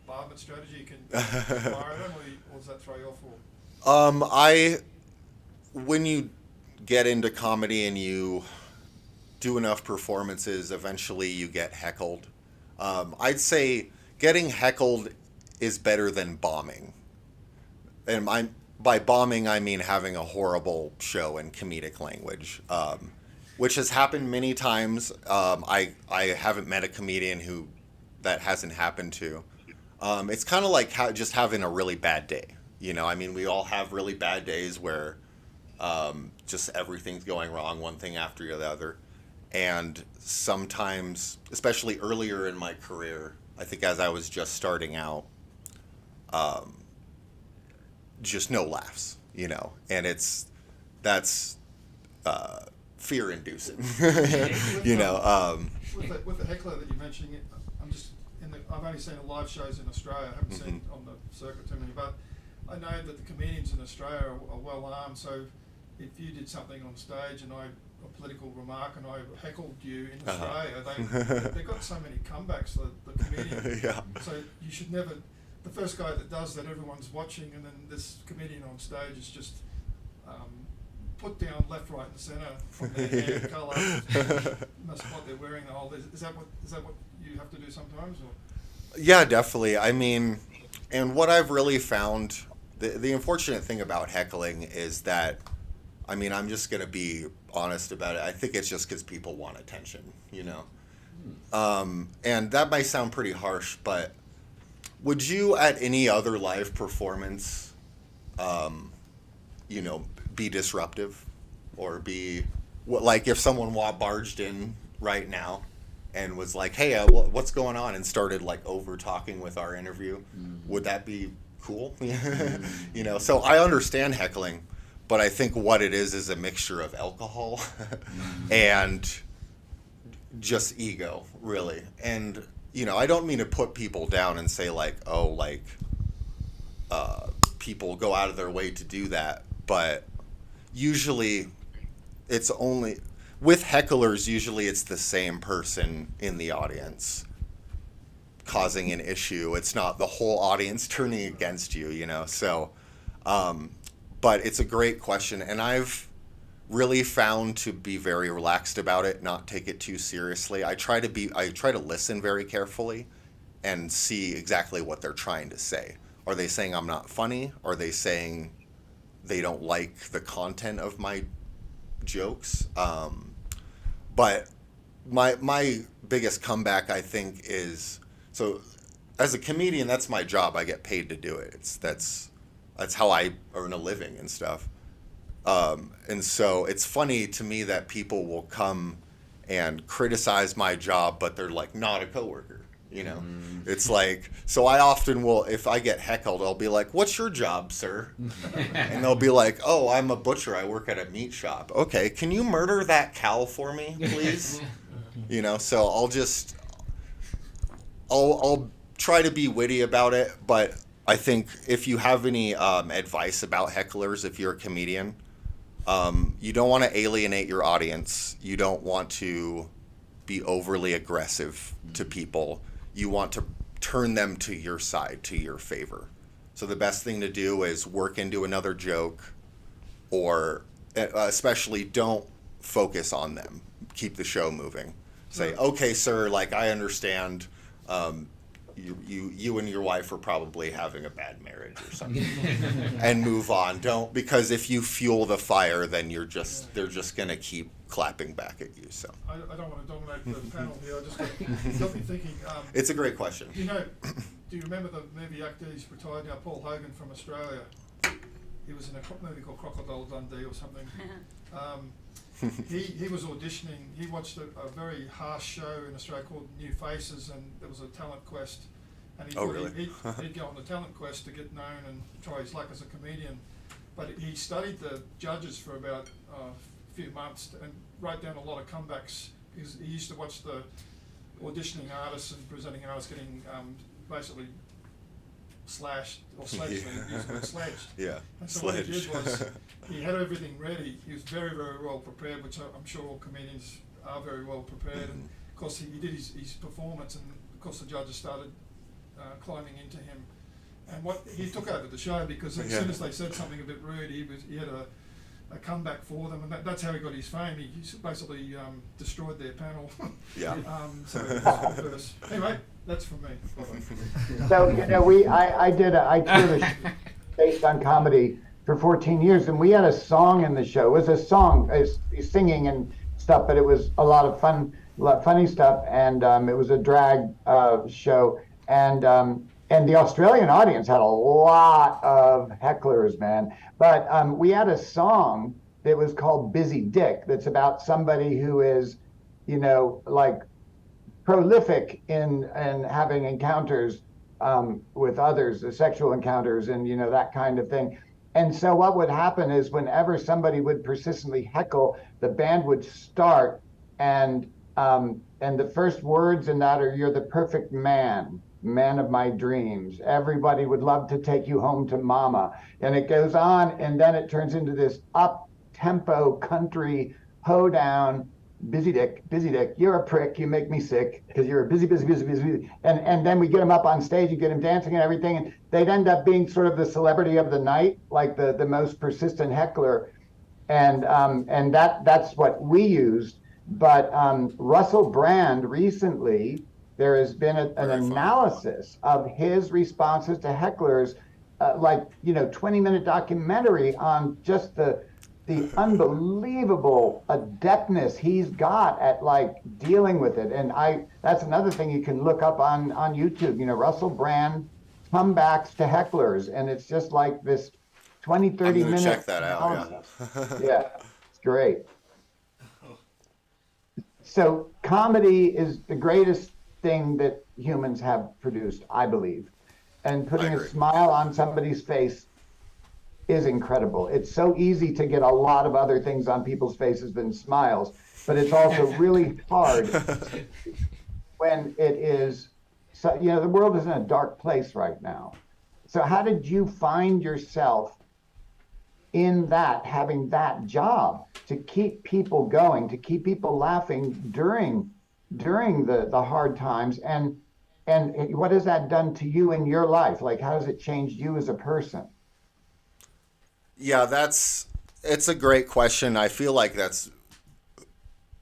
bombardment strategy you can fire them, or does that throw you off? When you get into comedy and you do enough performances, eventually you get heckled. I'd say getting heckled is better than bombing. And by bombing, I mean having a horrible show in comedic language, which has happened many times. I haven't met a comedian who that hasn't happened to. It's kind of like just having a really bad day. I mean, we all have really bad days where just everything's going wrong, one thing after the other. And sometimes, especially earlier in my career, I think as I was just starting out, just no laughs, and that's fear-inducing, With the heckler that you mentioned, I've only seen the live shows in Australia. I haven't seen on the circuit too many, but I know that the comedians in Australia are well armed. So if you did something on stage and a political remark and I heckled you in Australia, they've got so many comebacks, the comedian. So you should never. The first guy that does that, everyone's watching, and then this comedian on stage is just put down left, right, and centre from their hair colour, what they're wearing, the whole. Is that what you have to do sometimes? Or? Yeah, definitely. I mean, and what I've really found, the unfortunate thing about heckling is that, I mean, I'm just gonna be honest about it. I think it's just because people want attention, and that might sound pretty harsh, but. Would you, at any other live performance, be disruptive, or like if someone barged in right now and was like, "Hey, what's going on?" and started like over talking with our interview, would that be cool? So I understand heckling, but I think what it is a mixture of alcohol and just ego, really, and. I don't mean to put people down and say people go out of their way to do that, but usually it's only with hecklers. Usually it's the same person in the audience causing an issue. It's not the whole audience turning against you, So, but it's a great question, and I've really found to be very relaxed about it, not take it too seriously. I try to listen very carefully and see exactly what they're trying to say. Are they saying I'm not funny? Are they saying they don't like the content of my jokes? But my biggest comeback, I think, is, so as a comedian, that's my job. I get paid to do it. That's how I earn a living and stuff. And so it's funny to me that people will come and criticize my job, but they're like not a coworker, It's like, so I often will, if I get heckled, I'll be like, "What's your job, sir?" And they'll be like, "Oh, I'm a butcher. I work at a meat shop." "Okay, can you murder that cow for me, please?" So I'll try to be witty about it, but I think if you have any advice about hecklers, if you're a comedian, you don't want to alienate your audience. You don't want to be overly aggressive to people. You want to turn them to your side, to your favor. So the best thing to do is work into another joke, or especially don't focus on them, keep the show moving. Say, okay, sir, like I understand. You and your wife are probably having a bad marriage or something, and move on. Don't, because if you fuel the fire, then they're just gonna keep clapping back at you. So I don't want to dominate the panel here. I just got me thinking. It's a great question. Do you remember the movie actor? He's retired now, Paul Hogan from Australia. He was in a movie called Crocodile Dundee or something. He was auditioning. He watched a very harsh show in Australia called New Faces, and there was a talent quest. And he thought he'd go on the talent quest to get known and try his luck as a comedian. But he studied the judges for about a few months and wrote down a lot of comebacks, because he used to watch the auditioning artists and presenting artists getting basically slashed or sledged. Sledged. Yeah. And so what he did was he had everything ready. He was very, very well prepared, which I'm sure all comedians are very well prepared. And of course he did his performance, and of course the judges started climbing into him. And what he took over the show, because as soon as they said something a bit rude, he had a comeback for them, and that's how he got his fame. He basically destroyed their panel. Yeah. So it was reverse. Anyway, that's from me. So I toured a show based on comedy for 14 years, and we had a song in the show. It was a song, singing and stuff, but it was a lot of fun, funny stuff, and it was a drag show, and the Australian audience had a lot of hecklers, man. But we had a song that was called Busy Dick, that's about somebody who is, like prolific in having encounters with others, sexual encounters, and that kind of thing. And so what would happen is whenever somebody would persistently heckle, the band would start, and the first words in that are, "You're the perfect man of my dreams. Everybody would love to take you home to mama." And it goes on, and then it turns into this up-tempo country hoedown. Busy dick, you're a prick, you make me sick, because you're a busy. And then we get them up on stage and get them dancing and everything, and they'd end up being sort of the celebrity of the night, like the most persistent heckler. And that's what we used. But Russell Brand recently, there has been an analysis of his responses to hecklers, 20-minute documentary on just the unbelievable adeptness he's got at dealing with it. And that's another thing you can look up on YouTube, Russell Brand comebacks to hecklers, and it's just like this 20-30 minute. Check that out. Yeah, it's great. So comedy is the greatest thing that humans have produced, I believe. And putting a smile on somebody's face is incredible. It's so easy to get a lot of other things on people's faces than smiles, but it's also really hard when it is, so, the world is in a dark place right now. So how did you find yourself in that, having that job to keep people going, to keep people laughing during the hard times, and what has that done to you in your life? How has it changed you as a person? Yeah, it's a great question. I feel like that's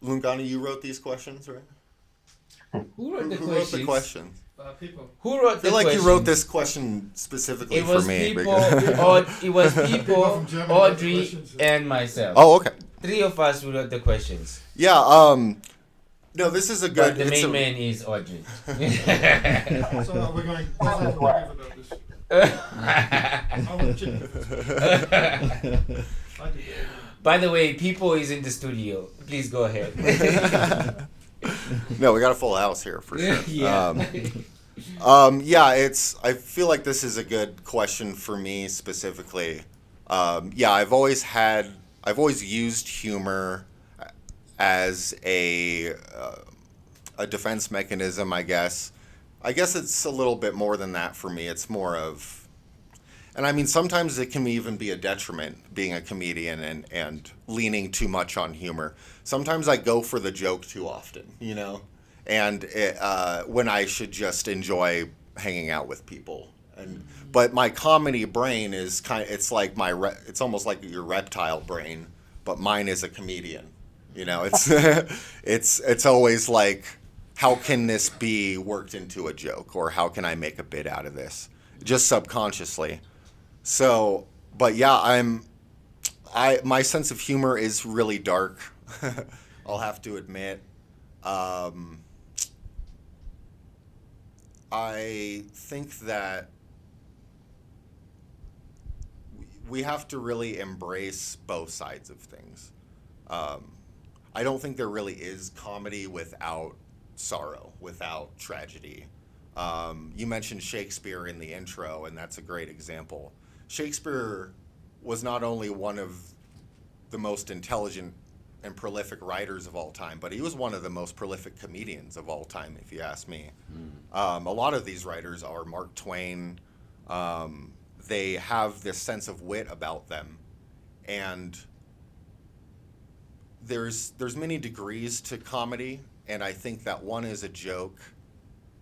Lungani. You wrote these questions, right? Who wrote the questions? People. Who wrote the I feel like questions? you wrote this question specifically for me. It was people, Audrey, and myself. Oh, okay. 3 of us who wrote the questions. Yeah. No, this is a good. But the main man is Audrey. So we're going. By the way, People is in the studio. Please go ahead. No, we got a full house here for sure. Yeah. I feel like this is a good question for me specifically. I've always used humor as a defense mechanism, I guess. I guess it's a little bit more than that for me. It's more of, and I mean, sometimes it can even be a detriment being a comedian and leaning too much on humor. Sometimes I go for the joke too often, and when I should just enjoy hanging out with people. But my comedy brain is it's like it's almost like your reptile brain, but mine is a comedian. You know, it's it's always like, how can this be worked into a joke, or how can I make a bit out of this, just subconsciously. So, but yeah, my sense of humor is really dark. I'll have to admit. I think that we have to really embrace both sides of things. I don't think there really is comedy without sorrow, without tragedy. You mentioned Shakespeare in the intro, and that's a great example. Shakespeare was not only one of the most intelligent and prolific writers of all time, but he was one of the most prolific comedians of all time, if you ask me. A lot of these writers are Mark Twain. They have this sense of wit about them, and there's many degrees to comedy, and I think that one is a joke,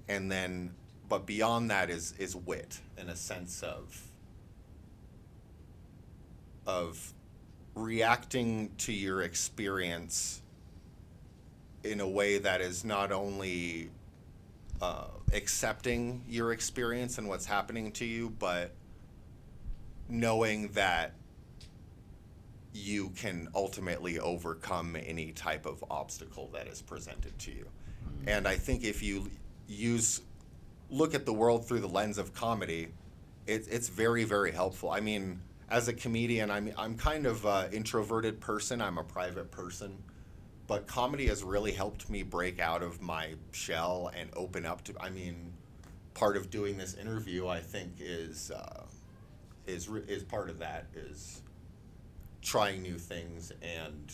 and then, but beyond that is wit, and a sense of reacting to your experience in a way that is not only accepting your experience and what's happening to you, but knowing that you can ultimately overcome any type of obstacle that is presented to you. And I think if you look at the world through the lens of comedy, it's very, very helpful. I mean, as a comedian, I'm kind of an introverted person. I'm a private person. But comedy has really helped me break out of my shell and open up to, I mean, part of doing this interview, I think, is part of that, is trying new things and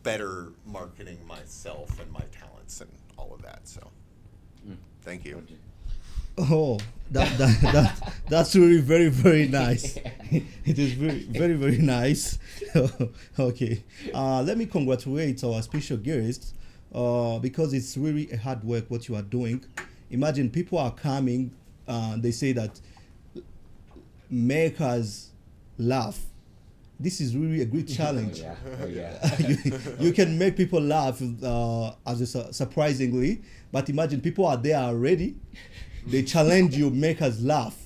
better marketing myself and my talents and all of that. So, thank you. Oh, that's really very, very nice. It is very, very, very nice. Okay, let me congratulate our special guest because it's really a hard work what you are doing. Imagine people are coming, they say that make us laugh. This is really a great challenge. You can make people laugh surprisingly, but imagine people are there already. They challenge you, make us laugh,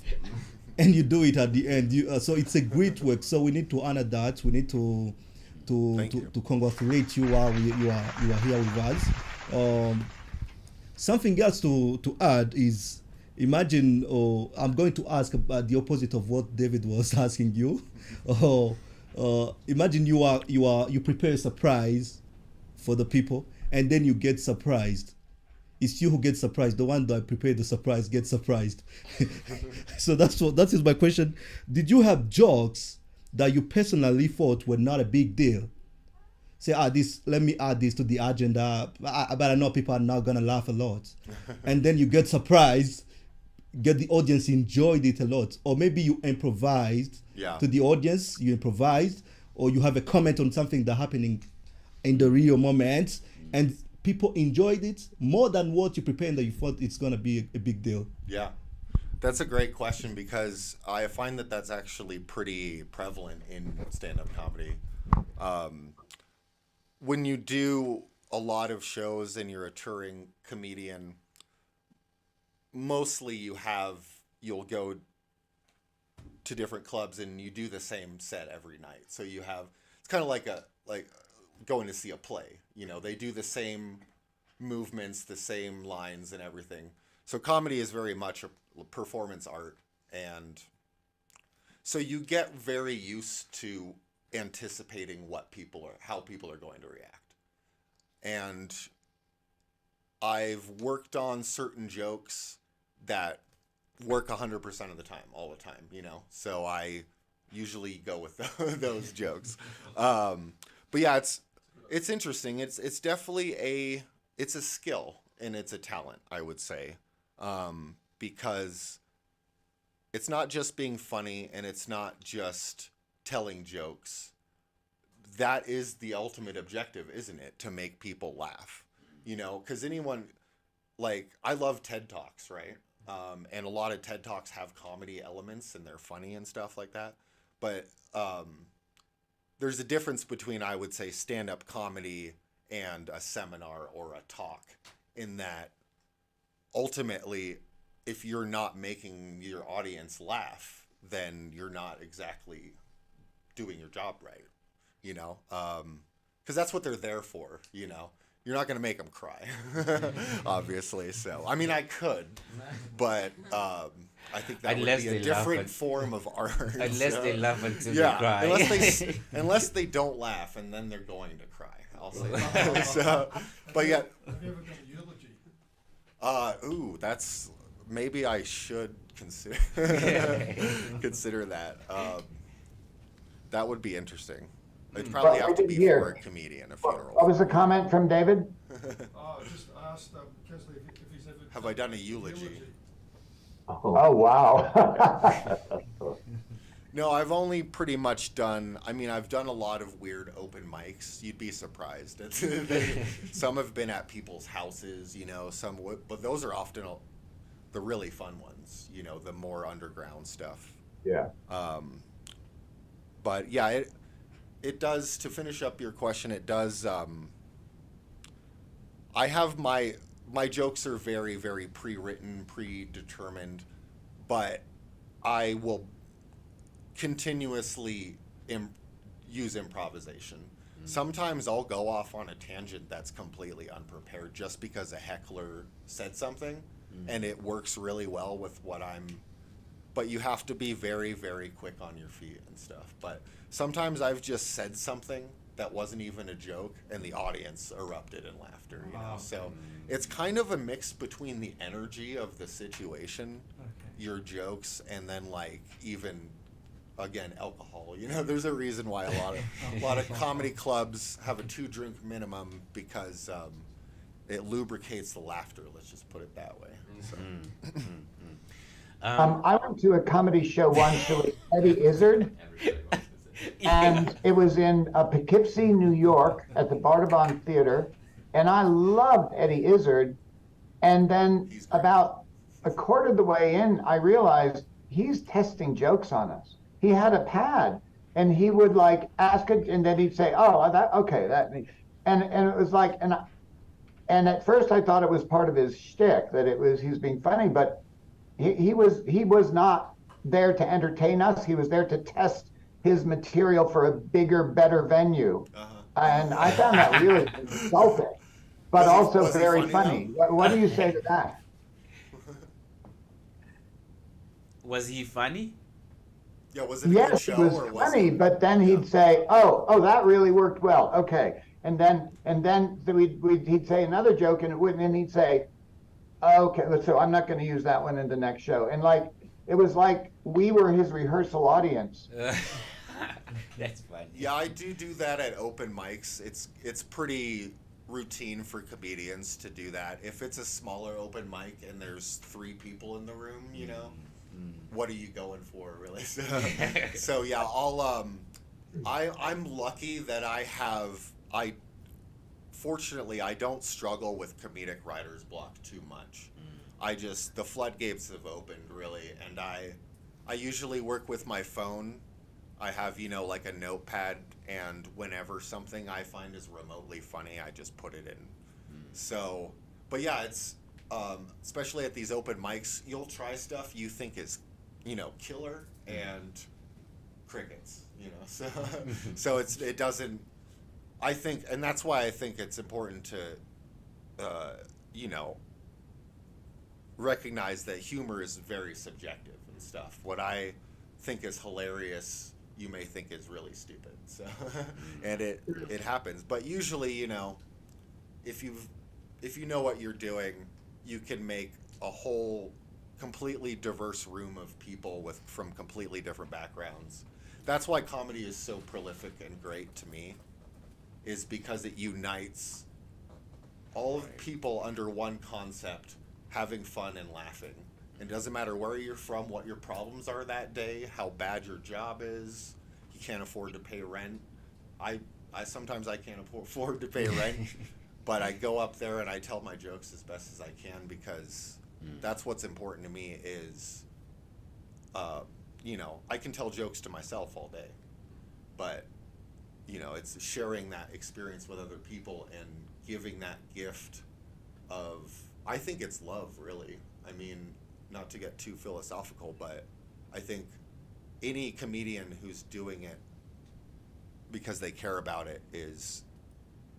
and you do it at the end. So it's a great work. So we need to honor that. We need to congratulate you while you are here with us. Something else to add is, imagine, I'm going to ask about the opposite of what David was asking you. Imagine you prepare a surprise for the people, and then you get surprised. It's you who gets surprised. The one that prepared the surprise gets surprised. So that is my question. Did you have jokes that you personally thought were not a big deal? Say, let me add this to the agenda, but I know people are not gonna laugh a lot. And then you get surprised, get the audience enjoyed it a lot. Or maybe you improvised to the audience, or you have a comment on something that happening in the real moment, and people enjoyed it more than what you prepared that you thought it's going to be a big deal. Yeah, that's a great question, because I find that that's actually pretty prevalent in stand-up comedy. When you do a lot of shows and you're a touring comedian, mostly you'll go to different clubs and you do the same set every night. So it's kind of like going to see a play. You know, they do the same movements, the same lines and everything. So comedy is very much a performance art, and so you get very used to anticipating how people are going to react. And I've worked on certain jokes that work 100% of the time, all the time, you know. So I usually go with those jokes. But yeah, it's interesting. It's definitely it's a skill and it's a talent, I would say, because it's not just being funny and it's not just telling jokes. That is the ultimate objective, isn't it? To make people laugh, you know, because I love TED Talks, right? And a lot of TED Talks have comedy elements and they're funny and stuff like that. But there's a difference between, I would say, stand-up comedy and a seminar or a talk, in that ultimately, if you're not making your audience laugh, then you're not exactly doing your job right, you know? Because that's what they're there for, you know? You're not going to make them cry, obviously. So, I mean, I could, but I think that would be a different form of art. Unless they laugh until they cry. Unless they don't laugh, and then they're going to cry. I'll say that. So, but yeah. Have you ever done a eulogy? Ooh, that's, maybe I should consider consider that. That would be interesting. It'd probably have to be for a comedian, a funeral. What was the comment from David? Just asked Kelsey if he's ever. Have I done a eulogy? Oh wow. No, I've only pretty much done, I mean, I've done a lot of weird open mics. You'd be surprised. Some have been at people's houses, you know, but those are often the really fun ones, you know, the more underground stuff. Yeah. But yeah, it does, to finish up your question, it does, I have my jokes are very, very pre-written, predetermined, but I will continuously use improvisation. Sometimes I'll go off on a tangent that's completely unprepared just because a heckler said something, and it works really well with what but you have to be very, very quick on your feet and stuff. But sometimes I've just said something that wasn't even a joke, and the audience erupted in laughter, you know? So it's kind of a mix between the energy of the situation, your jokes, and then like even, again, alcohol. You know, there's a reason why a lot of comedy clubs have a 2-drink minimum, because it lubricates the laughter. Let's just put it that way. So. I went to a comedy show once with Eddie Izzard, and it was in Poughkeepsie, New York, at the Bardavon Theater, and I loved Eddie Izzard. And then about a quarter of the way in, I realized he's testing jokes on us. He had a pad, and he would like ask it, and then he'd say, "Oh, that okay, that," and it was like, and at first I thought it was part of his shtick, that he's being funny, but he was not there to entertain us. He was there to test his material for a bigger, better venue, and I found that really insulting, but also very funny. What do you say to that? Was he funny? Yeah, was it a good show, it was or funny, but then he'd say, "Oh, that really worked well. Okay," and then he'd say another joke, and it wouldn't, and he'd say, "Okay, so I'm not going to use that one in the next show." And like it was like we were his rehearsal audience. That's funny. Yeah, I do that at open mics. It's pretty routine for comedians to do that. If it's a smaller open mic and there's 3 people in the room, you know, what are you going for, really? So yeah, I'm lucky that fortunately I don't struggle with comedic writer's block too much. The floodgates have opened, really, and I usually work with my phone. I have, you know, like a notepad, and whenever something I find is remotely funny, I just put it in. So, but yeah, it's especially at these open mics, you'll try stuff you think is, you know, killer, and crickets, you know. So it doesn't. I think, and that's why I think it's important to, you know, recognize that humor is very subjective and stuff. What I think is hilarious, you may think is really stupid. So, and it happens. But usually, you know, if you know what you're doing, you can make a whole completely diverse room of people from completely different backgrounds. That's why comedy is so prolific and great to me, is because it unites all of people under one concept, having fun and laughing. It doesn't matter where you're from, what your problems are that day, how bad your job is. You can't afford to pay rent. I sometimes I can't afford to pay rent, but I go up there and I tell my jokes as best as I can, because that's what's important to me is, you know, I can tell jokes to myself all day, but it's sharing that experience with other people and giving that gift of, I think it's love, really. I mean, not to get too philosophical, but I think any comedian who's doing it because they care about it is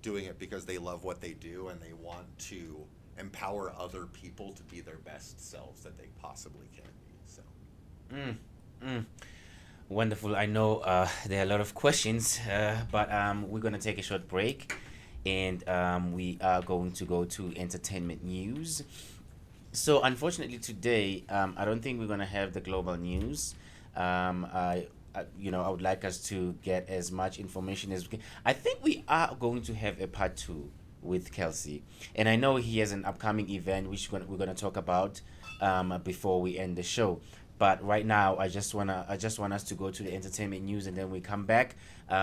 doing it because they love what they do and they want to empower other people to be their best selves that they possibly can be. So Wonderful. I know there are a lot of questions, but we're going to take a short break, and we are going to go to entertainment news. So unfortunately today, I don't think we're going to have the global news. I would like us to get as much information as we can. I think we are going to have a part 2 with Kelsey, and I know he has an upcoming event which we're going to talk about before we end the show. But right now, I just want us to go to the entertainment news, and then we come back.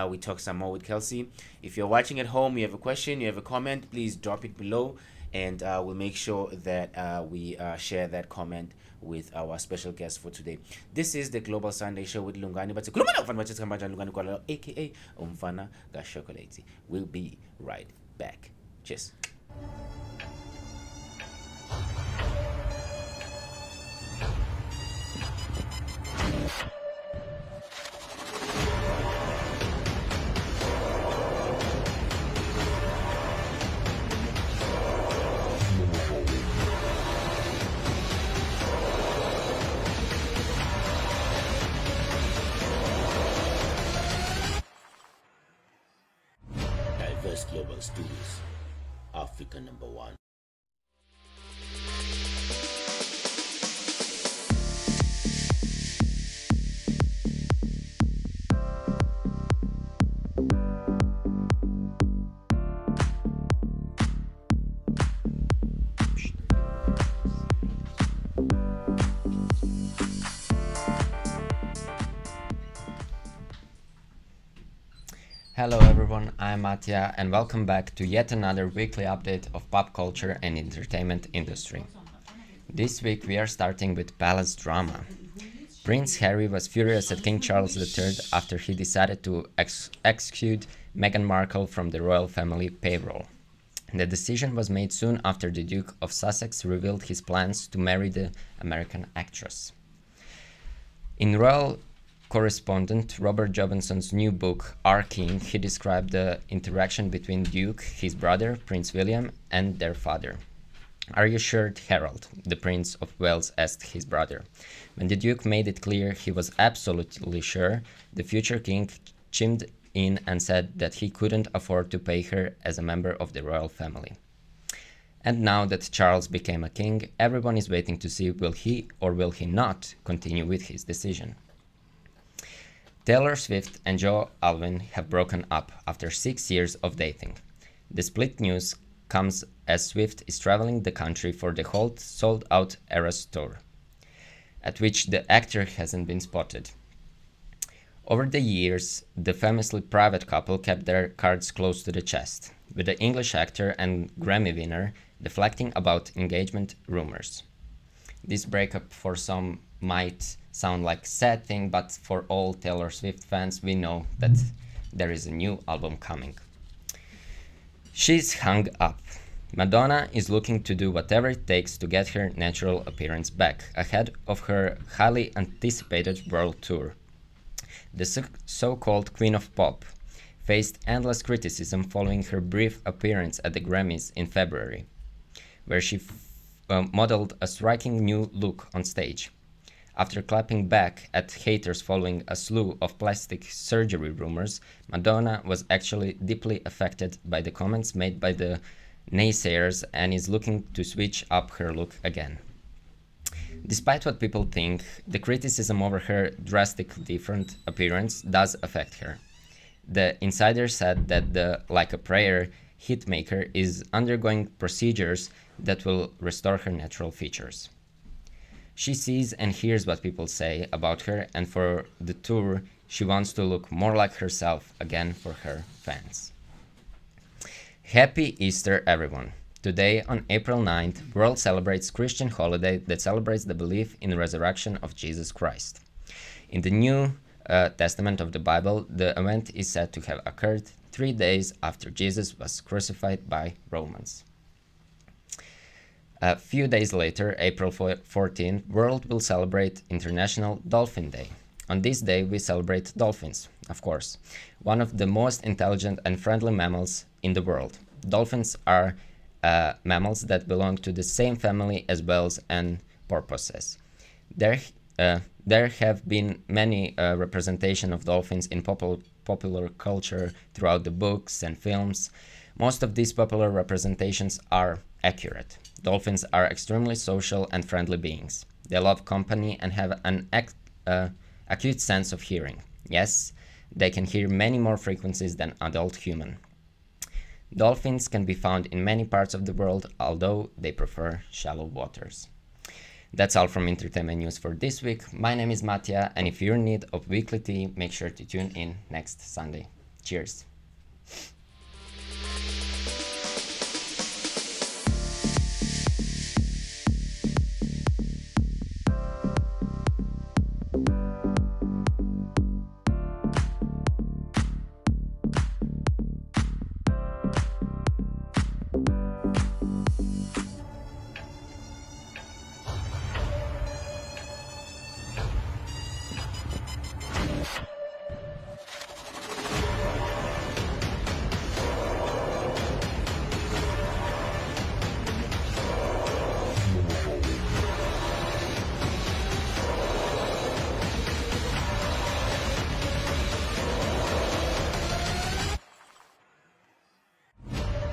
We talk some more with Kelsey. If you're watching at home, you have a question, you have a comment, please drop it below, and we'll make sure that we share that comment with our special guest for today. This is the Global Sunday Show with Lungani, but Lungani Gwala, aka Umfana Gashokolate. We'll be right back. Cheers. Diverse Global Studios, Africa #1. Hello everyone, I'm Mattia and welcome back to yet another weekly update of pop culture and entertainment industry. This week we are starting with palace drama. Prince Harry was furious at King Charles III after he decided to execute Meghan Markle from the royal family payroll. The decision was made soon after the Duke of Sussex revealed his plans to marry the American actress. In royal correspondent Robert Jobinson's new book, Our King, he described the interaction between Duke, his brother, Prince William, and their father. "Are you sure, Harold?" the Prince of Wales asked his brother. When the Duke made it clear he was absolutely sure, the future king chimed in and said that he couldn't afford to pay her as a member of the royal family. And now that Charles became a king, everyone is waiting to see will he or will he not continue with his decision. Taylor Swift and Joe Alwyn have broken up after 6 years of dating. The split news comes as Swift is traveling the country for the whole sold-out Eras tour, at which the actor hasn't been spotted. Over the years, the famously private couple kept their cards close to the chest, with the English actor and Grammy winner deflecting about engagement rumors. This breakup for some might sound like a sad thing, but for all Taylor Swift fans, we know that there is a new album coming. She's hung up. Madonna is looking to do whatever it takes to get her natural appearance back, ahead of her highly anticipated world tour. The so-called Queen of Pop faced endless criticism following her brief appearance at the Grammys in February, where she modeled a striking new look on stage. After clapping back at haters following a slew of plastic surgery rumors, Madonna was actually deeply affected by the comments made by the naysayers and is looking to switch up her look again. Despite what people think, the criticism over her drastically different appearance does affect her. The insider said that the Like a Prayer hitmaker is undergoing procedures that will restore her natural features. She sees and hears what people say about her, and for the tour, she wants to look more like herself again for her fans. Happy Easter, everyone! Today, on April 9th, the world celebrates Christian holiday that celebrates the belief in the resurrection of Jesus Christ. In the New Testament of the Bible, the event is said to have occurred 3 days after Jesus was crucified by Romans. A few days later, April 14th, world will celebrate International Dolphin Day. On this day, we celebrate dolphins, of course, one of the most intelligent and friendly mammals in the world. Dolphins are mammals that belong to the same family as whales and porpoises. There have been many representations of dolphins in popular culture throughout the books and films. Most of these popular representations are accurate. Dolphins are extremely social and friendly beings. They love company and have an acute sense of hearing. Yes, they can hear many more frequencies than adult human. Dolphins can be found in many parts of the world, although they prefer shallow waters. That's all from Entertainment News for this week. My name is Mattia, and if you're in need of weekly tea, make sure to tune in next Sunday. Cheers.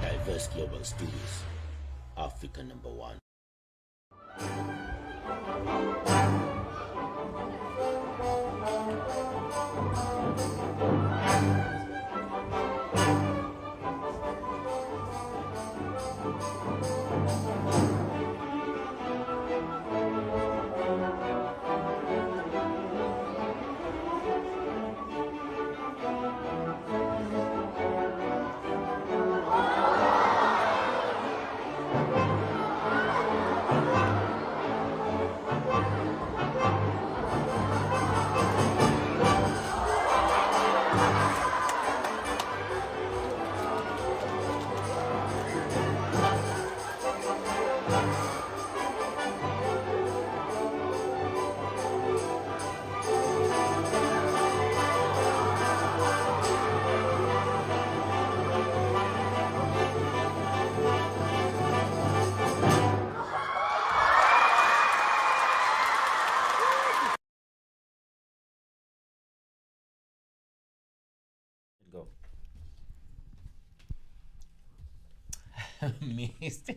Diverse Global Studios, Africa #1. Go. Missed.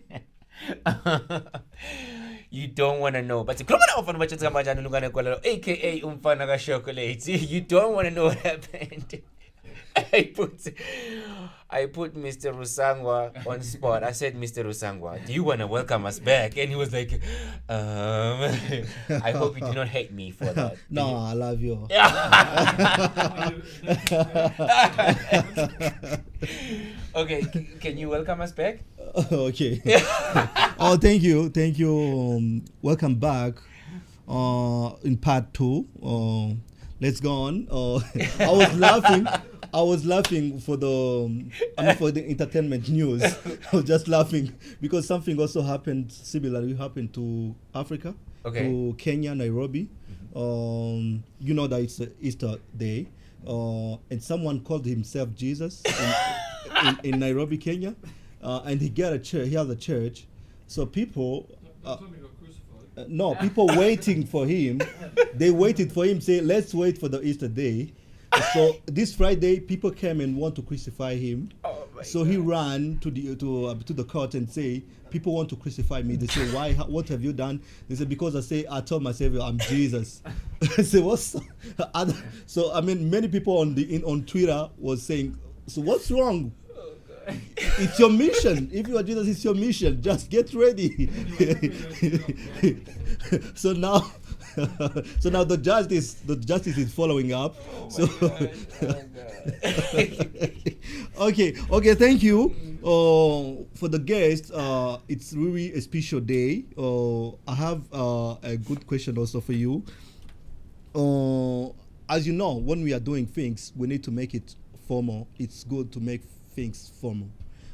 You don't want to know. But Lungani Gwala, aka Umfana Chocolate. You don't want to know what happened. I put Mr. Rusangwa on spot. I said, Mr. Rusangwa, do you want to welcome us back? And he was like, I hope you do not hate me for that. No, I love you. Okay, can you welcome us back? Okay. Oh, thank you. Welcome back in part 2. Let's go on. I was laughing for the entertainment news. I was just laughing because something also happened similarly happened to Africa, to Kenya, Nairobi. You know that it's Easter Day, and someone called himself Jesus in Nairobi, Kenya, and he has a church. So people. People waiting for him. They waited for him, say, let's wait for the Easter day. So this Friday, people came and want to crucify him. So he ran to the court and say, people want to crucify me. They say, why? What have you done? They say, because I told myself I'm Jesus. I say, what's other? So I mean, many people on Twitter was saying, so what's wrong? It's your mission. If you are Jesus, it's your mission. Just get ready. So now the justice is following up. Okay. Thank you for the guest. It's really a special day. I have a good question also for you. as you know, when we are doing things, we need to make it formal. It's good to make things formal,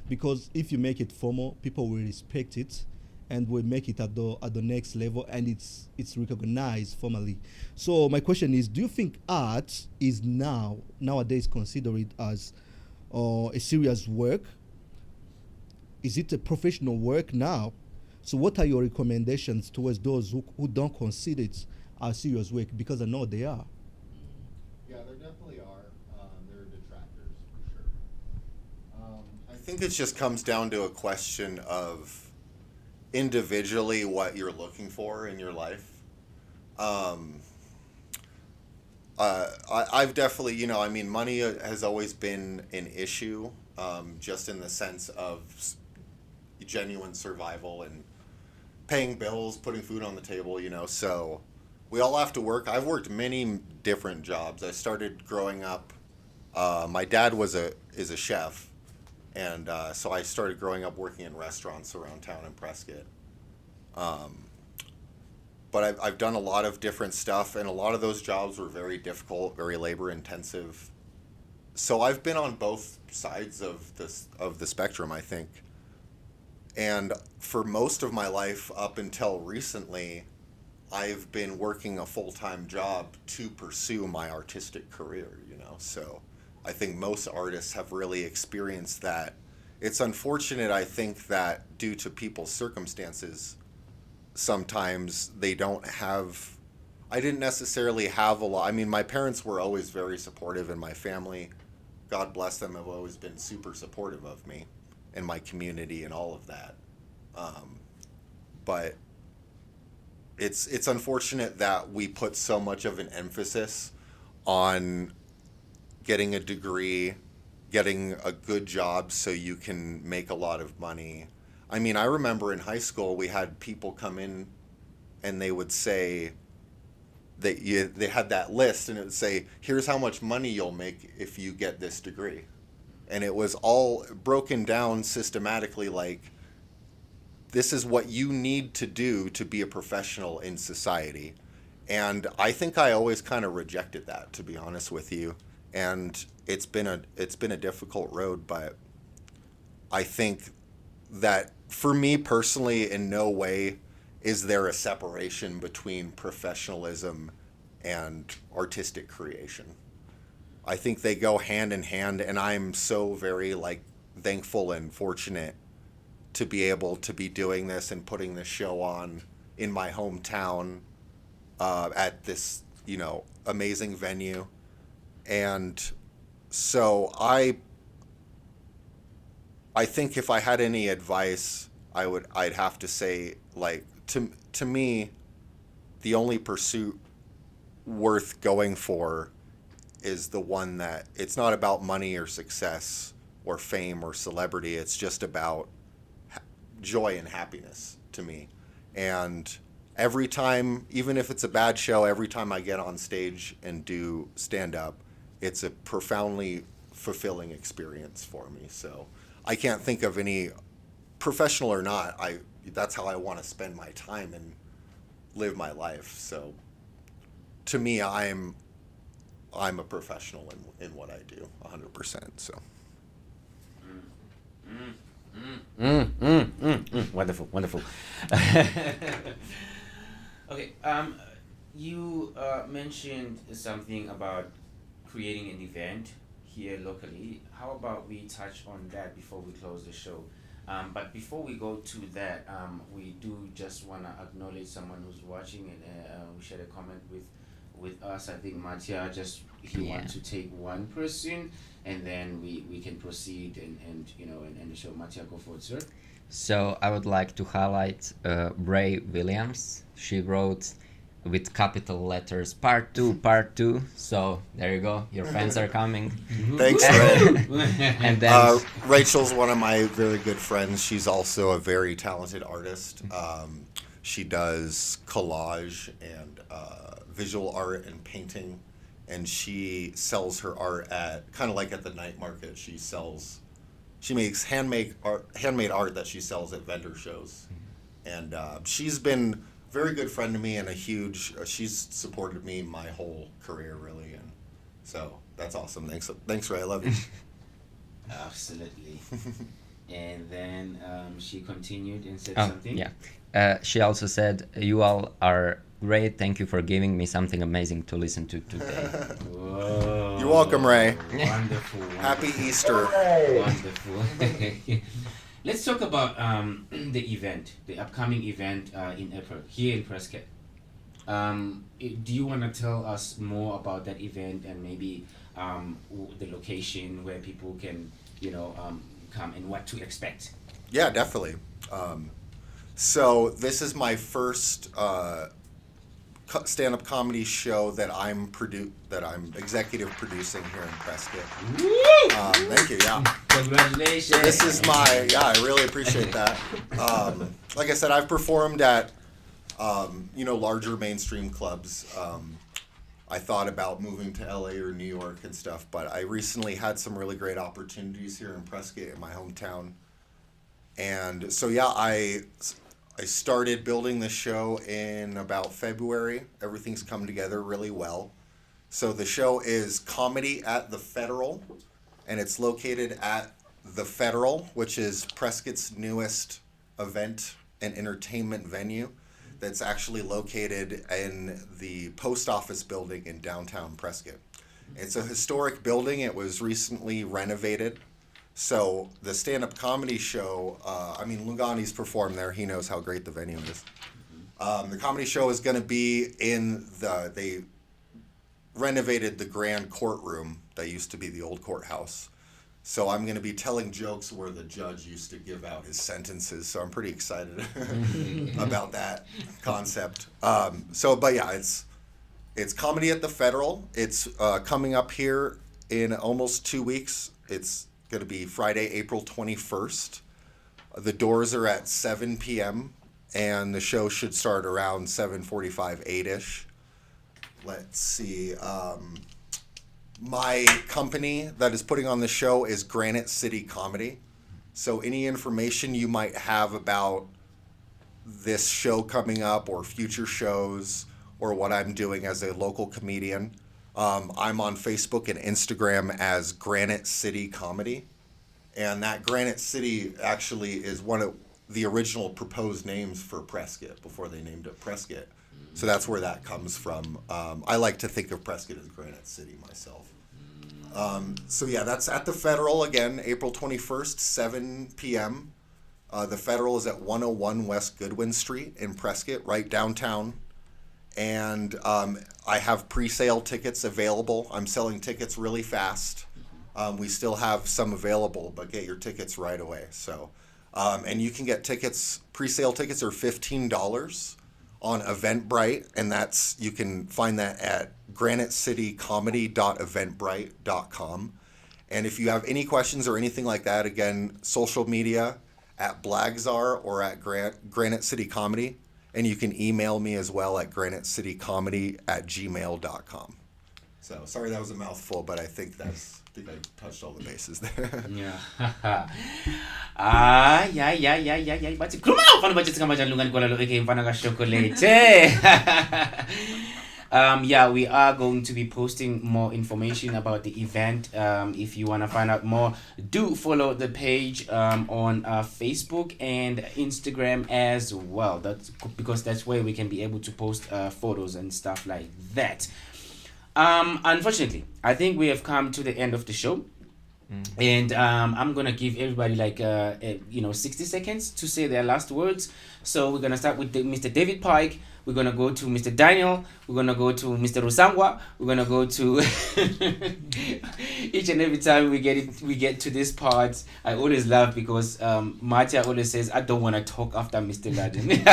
because if you make it formal, people will respect it, and will make it at the next level, and it's recognized formally. So my question is, do you think art is nowadays considered as a serious work? Is it a professional work now? So what are your recommendations towards those who don't consider it as serious work? Because I know they are. Yeah, there definitely are. There are detractors for sure. I think it just comes down to a question of individually what you're looking for in your life. I've definitely, money has always been an issue, just in the sense of genuine survival and paying bills, putting food on the table, so we all have to work. I've worked many different jobs. I started growing up, my dad is a chef, and so I started growing up working in restaurants around town in Prescott. But I've done a lot of different stuff, and a lot of those jobs were very difficult, very labor intensive. So I've been on both sides of the spectrum, I think. And for most of my life up until recently, I've been working a full-time job to pursue my artistic career, So I think most artists have really experienced that. It's unfortunate, I think, that due to people's circumstances, sometimes they don't have, I didn't necessarily have a lot. My parents were always very supportive, and my family, God bless them, have always been super supportive of me and my community and all of that. But it's unfortunate that we put so much of an emphasis on getting a degree, getting a good job so you can make a lot of money. I remember in high school we had people come in and they would say that they had that list, and it would say, here's how much money you'll make if you get this degree. And it was all broken down systematically, like, this is what you need to do to be a professional in society. And I think I always kind of rejected that, to be honest with you. And it's been a difficult road, but I think that for me personally, in no way is there a separation between professionalism and artistic creation. I think they go hand in hand, and I'm so very thankful and fortunate to be able to be doing this and putting this show on in my hometown at this amazing venue. And so I think if I had any advice, I'd have to say, to me, the only pursuit worth going for is the one that it's not about money or success or fame or celebrity. It's just about joy and happiness to me. And every time, even if it's a bad show, every time I get on stage and do stand up, it's a profoundly fulfilling experience for me. So I can't think of any, professional or not, that's how I want to spend my time and live my life. So to me, I'm a professional in what I do, 100%. So. Wonderful, wonderful. Okay, you mentioned something about creating an event here locally. How about we touch on that before we close the show? But before we go to that, we do just want to acknowledge someone who's watching, and we shared a comment with us. I think Mattia he wants to take one person, and then we can proceed and end the show. Mattia, go for it, sir. So I would like to highlight Ray Williams. She wrote with capital letters part 2. So there you go, your fans are coming. Thanks, Ray. And then Rachel's one of my very good friends. She's also a very talented artist. She does collage and visual art and painting, and she sells her art at kind of like at the night market. She makes handmade art that she sells at vendor shows, and she's been very good friend to me and a huge. She's supported me my whole career, really, and so that's awesome. Thanks, Ray. I love you. Absolutely. And then she continued and said Oh, something. yeah. She also said, "You all are great. Thank you for giving me something amazing to listen to today." Whoa. You're welcome, Ray. Wonderful. Happy Easter. Wonderful. Let's talk about the event, the upcoming event in April here in Prescott. Do you want to tell us more about that event and maybe the location where people can, come and what to expect? Yeah, definitely. So this is my first stand-up comedy show that I'm executive producing here in Prescott. Thank you. Yeah. Congratulations. This is I really appreciate that. Like I said, I've performed at larger mainstream clubs. I thought about moving to LA or New York and stuff, but I recently had some really great opportunities here in Prescott, in my hometown. And so I started building this show in about February. Everything's come together really well. So the show is Comedy at the Federal, and it's located at the Federal, which is Prescott's newest event and entertainment venue that's actually located in the post office building in downtown Prescott. It's a historic building. It was recently renovated. So the stand-up comedy show, Lungani's performed there. He knows how great the venue is. The comedy show is going to be they renovated the grand courtroom that used to be the old courthouse. So I'm going to be telling jokes where the judge used to give out his sentences. So I'm pretty excited about that concept. It's Comedy at the Federal. It's coming up here in almost 2 weeks. It's going to be Friday, April 21st. The doors are at 7 p.m. and the show should start around 7:45, 8-ish. Let's see. My company that is putting on the show is Granite City Comedy. So any information you might have about this show coming up or future shows or what I'm doing as a local comedian, I'm on Facebook and Instagram as Granite City Comedy. And that Granite City actually is one of the original proposed names for Prescott before they named it Prescott. So that's where that comes from. I like to think of Prescott as Granite City myself. That's at the Federal again, April 21st, 7 p.m. The Federal is at 101 West Goodwin Street in Prescott, right downtown. And I have pre-sale tickets available. I'm selling tickets really fast. We still have some available, but get your tickets right away. So, and you can get tickets, pre-sale tickets are $15 on Eventbrite, and you can find that at granitecitycomedy.eventbrite.com. And if you have any questions or anything like that, again, social media at Blagzar or at Granite City Comedy, and you can email me as well at granitecitycomedy@gmail.com. So sorry that was a mouthful, but I think I touched all the bases there. Yeah. Bathi khuluma ufana bathi singamajani Lungani Gwala lo aka mfana ka chocolate. We are going to be posting more information about the event. If you want to find out more, do follow the page on Facebook and Instagram as well. Because that's where we can be able to post photos and stuff like that. Unfortunately, I think we have come to the end of the show. And I'm gonna give everybody 60 seconds to say their last words. So we're gonna start with Mr. David Pike. We're gonna go to Mr. Daniel. We're gonna go to Mr. Rusangwa. We're gonna go to each and every time we get to this part. I always laugh because Matia always says I don't want to talk after Mr. Laden.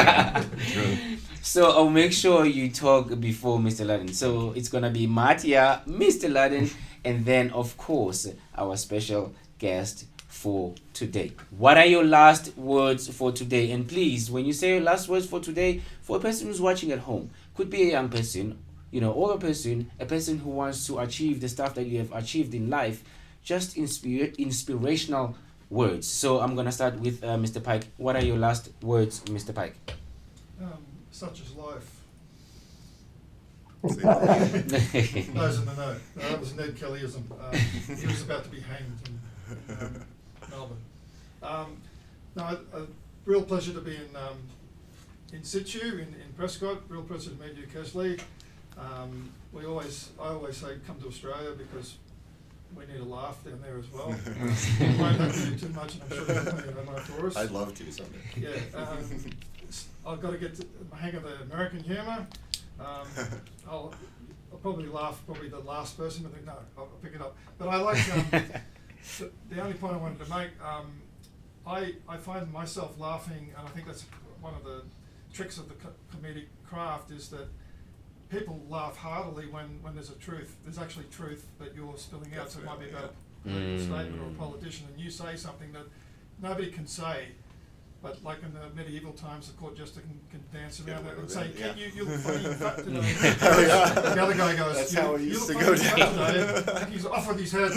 True. So I'll make sure you talk before Mr. Laden. So it's gonna be Matia, Mr. Laden, and then of course our special guest for today. What are your last words for today? And please, when you say your last words for today, for a person who's watching at home, could be a young person, older person, a person who wants to achieve the stuff that you have achieved in life, just inspirational words. So I'm gonna start with Mr. Pike. What are your last words, Mr. Pike? such is life. See? Those in the know. That was Ned Kellyism. He was about to be hanged in Melbourne. No, a real pleasure to be in situ in Prescott. Real pleasure to meet you, Kelsey. I always say come to Australia because we need a laugh down there as well. We won't have to do too much, and I'm sure there's plenty of ammo for us. I'd love to someday. Yeah, I've got to get the hang of the American humour. I'll probably laugh, probably the last person, but no, I'll pick it up. But I like the only point I wanted to make. I find myself laughing, and I think that's one of the tricks of the comedic craft is that people laugh heartily when there's a truth. There's actually truth that you're spilling out. So it might be about a political statement or a politician, and you say something that nobody can say. But like in the medieval times, the court jester can dance around that and say, you look funny and fat today. The other guy goes, that's you, how it you used look to funny go and fat down. today. He's off with his head.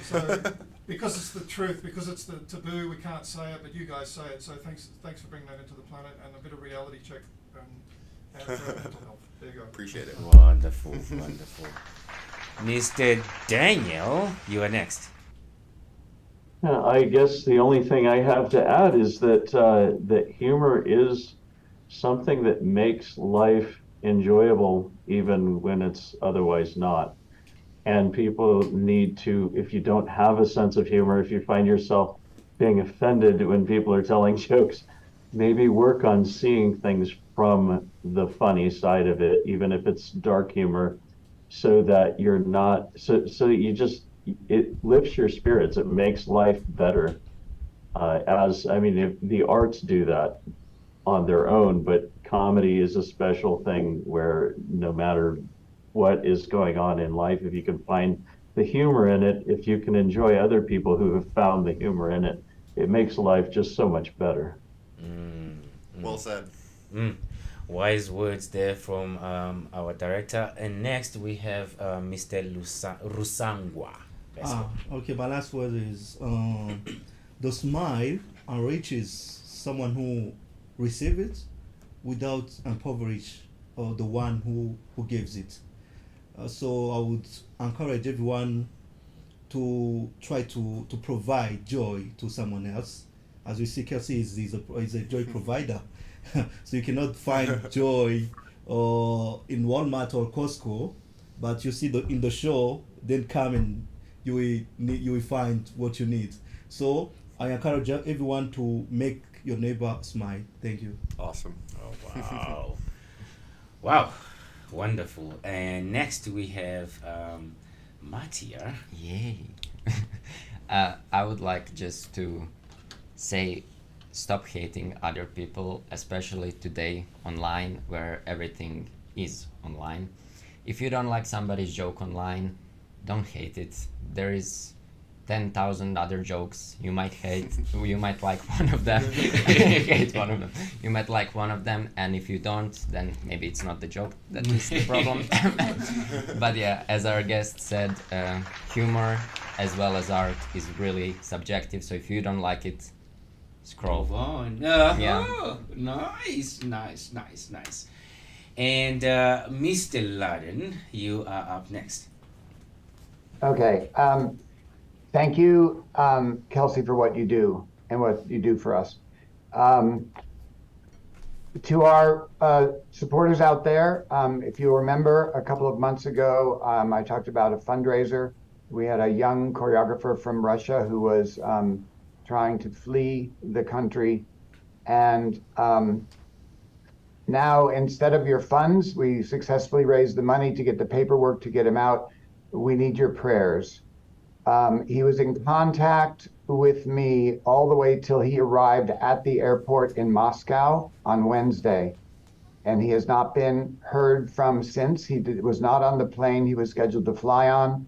So because it's the truth, because it's the taboo, we can't say it, but you guys say it. So thanks for bringing that into the planet and a bit of reality check and for mental health. There you go. Appreciate it. Wonderful, wonderful. Mr. Daniel, you are next. I guess the only thing I have to add is that that humor is something that makes life enjoyable even when it's otherwise not. And people need to, if you don't have a sense of humor, if you find yourself being offended when people are telling jokes, maybe work on seeing things from the funny side of it, even if it's dark humor, so that you're not, so that you just, it lifts your spirits. It makes life better. If the arts do that on their own, but comedy is a special thing where no matter what is going on in life, if you can find the humor in it, if you can enjoy other people who have found the humor in it, it makes life just so much better. Well said. Wise words there from our director. And next we have Mr. Rusangwa. Okay, my last word is the smile enriches someone who receives it without impoverish the one who gives it. So I would encourage everyone to try to provide joy to someone else. As we see, Kelsey is a joy provider. So you cannot find joy in Walmart or Costco, but you see in the show, then come and you will find what you need. So I encourage everyone to make your neighbor smile. Thank you. Awesome. Oh, wow. Wow. Wonderful. And next we have Matia. Yay. I would like just to say, stop hating other people, especially today online where everything is online. If you don't like somebody's joke online, don't hate it. There is 10,000 other jokes you might hate. You might like one of them. You hate one of them. You might like one of them, and if you don't, then maybe it's not the joke that is the problem. But yeah, as our guest said, humor as well as art is really subjective. So if you don't like it, scroll. Move on. Yeah. Nice. And Mr. Laden, you are up next. Okay. Thank you, Kelsey, for what you do and what you do for us. To our supporters out there, if you remember a couple of months ago, I talked about a fundraiser. We had a young choreographer from Russia who was trying to flee the country. And now, instead of your funds, we successfully raised the money to get the paperwork to get him out. We need your prayers. He was in contact with me all the way till he arrived at the airport in Moscow on Wednesday. And he has not been heard from since. He was not on the plane he was scheduled to fly on.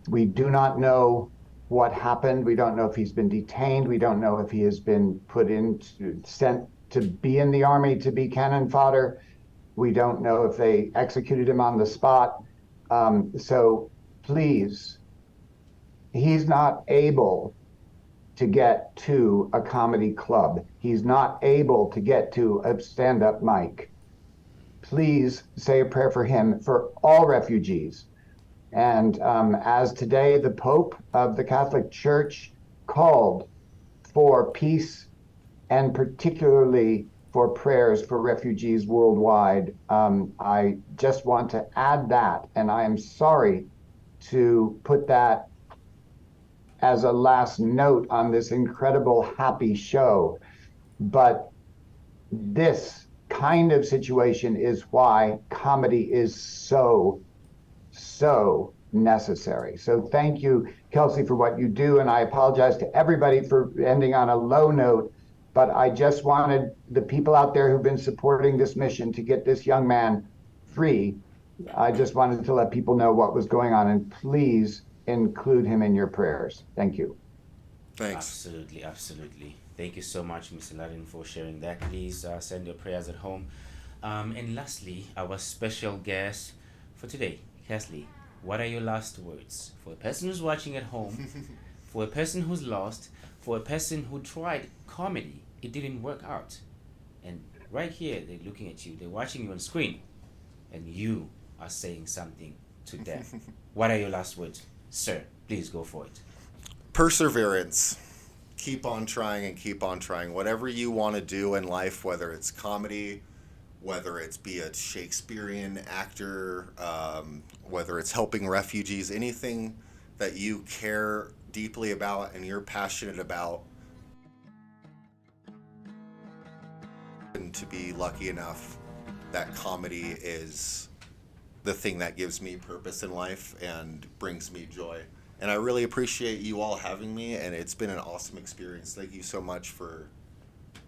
We do not know what happened. We don't know if he's been detained. We don't know if he has been sent to be in the army to be cannon fodder. We don't know if they executed him on the spot. So please, he's not able to get to a comedy club. He's not able to get to a stand-up mic. Please say a prayer for him, for all refugees. And as today the Pope of the Catholic Church called for peace and particularly for prayers for refugees worldwide, I just want to add that, and I am sorry to put that as a last note on this incredible happy show, but this kind of situation is why comedy is so necessary. So thank you, Kelsey, for what you do, and I apologize to everybody for ending on a low note, but I just wanted the people out there who've been supporting this mission to get this young man free. I just wanted to let people know what was going on, and please include him in your prayers. Thank you. Thanks. Absolutely, absolutely. Thank you so much, Mr. Laden, for sharing that. Please send your prayers at home. And lastly, our special guest for today, Kelsey, what are your last words for a person who's watching at home, for a person who's lost, for a person who tried comedy, it didn't work out, and right here they're looking at you, they're watching you on screen, and you are saying something to them. What are your last words, sir? Please go for it. Perseverance. Keep on trying and keep on trying. Whatever you want to do in life, whether it's comedy, whether it's be a Shakespearean actor, whether it's helping refugees, anything that you care deeply about and you're passionate about, and to be lucky enough that comedy is the thing that gives me purpose in life and brings me joy. And I really appreciate you all having me, and it's been an awesome experience. Thank you so much for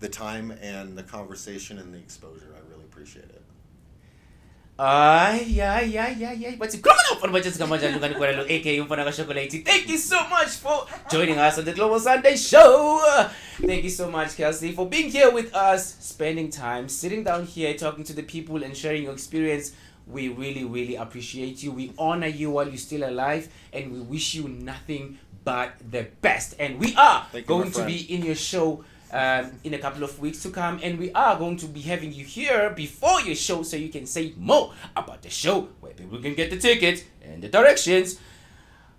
the time and the conversation and the exposure. I really appreciate it. Thank you so much for joining us on the Global Sunday Show. Thank you so much, Kelsey, for being here with us, spending time, sitting down here, talking to the people and sharing your experience. We really, really appreciate you. We honor you while you're still alive, and we wish you nothing but the best. And we are going to be in your show in a couple of weeks to come, and we are going to be having you here before your show so you can say more about the show, where people can get the tickets and the directions.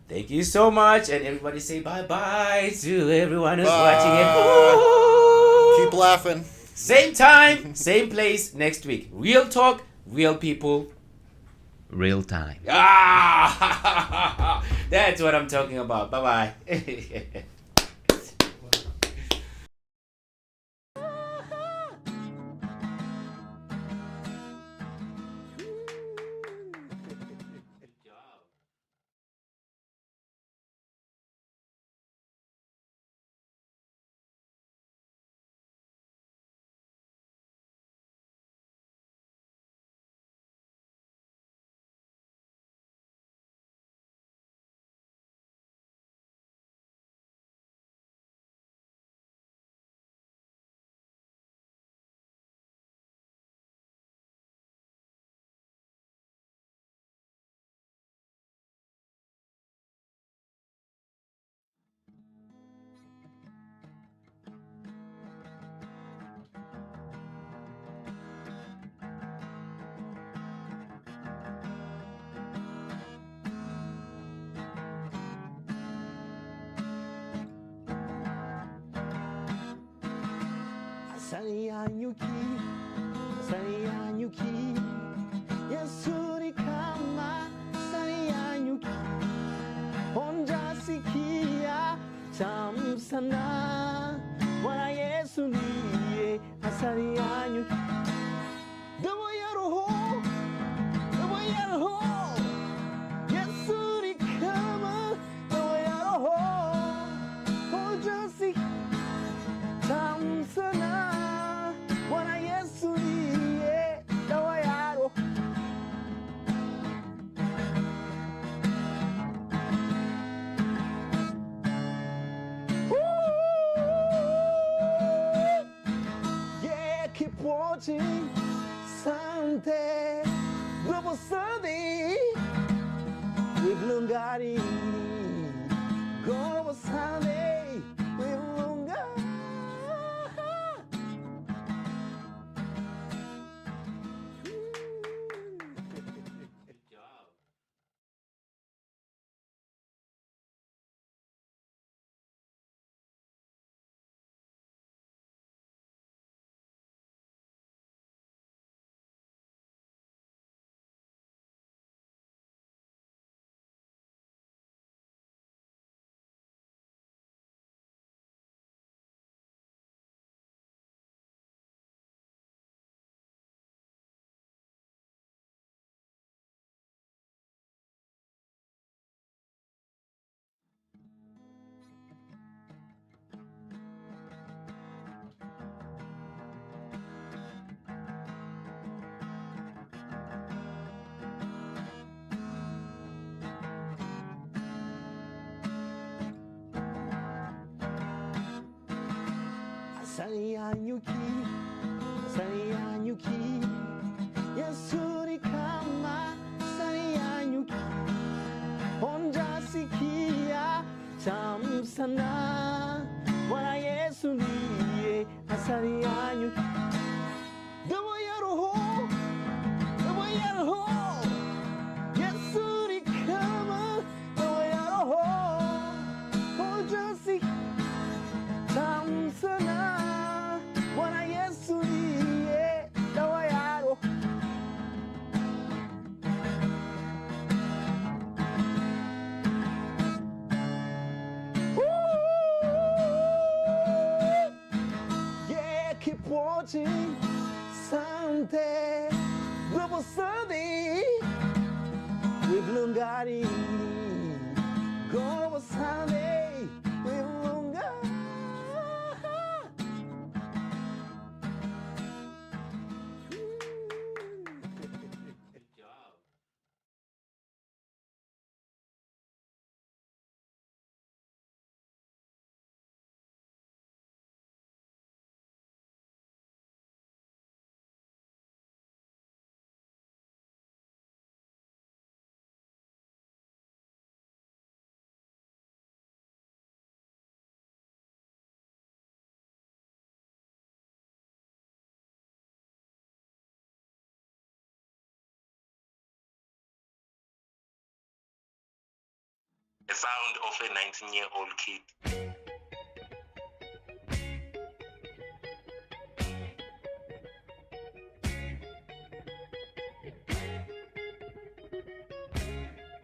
Thank you so much, and everybody say bye-bye to everyone who's watching it. Ooh. Keep laughing. Same time, same place next week. Real talk, real people, real time. Ah, that's what I'm talking about. Bye-bye. Sariyanyuki, Yasuri kama sariyanyuki, 혼자 sikia 참사나 wana Yesu niye sariyanyuki, dawayaroho, Yasuri kama dawayaroho, 혼자 sikia 참사나. Watching Sunday, Global Sunday with Lungani. Global Sunday with Sariyanyuki, Sariyanyuki, Yasuri kama Sariyanyuki, 혼자 시키야 잠사나 와라 예수니의 Sariyanyuki. 너와야로호, 너와야로호, 예수리 kama 너와야로호, 혼자 시키야 잠사나 와라 예수니의 너와야로. Yeah, keep watching someday global Sunday with Lungani. Global Sunday with Lungani. The sound of a 19-year-old kid.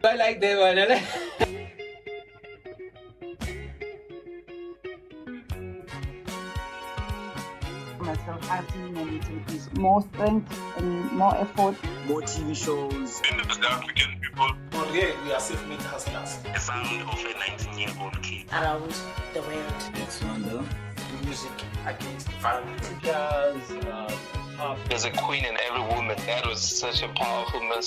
I like that one. I like myself acting and it is more strength and more effort. More TV shows. And the African people. But yeah, we are safe mental hustlers. The sound of a 19-year-old kid. Around the world. It's Wanda. Music against violence. There's a queen in every woman. That was such a powerful message.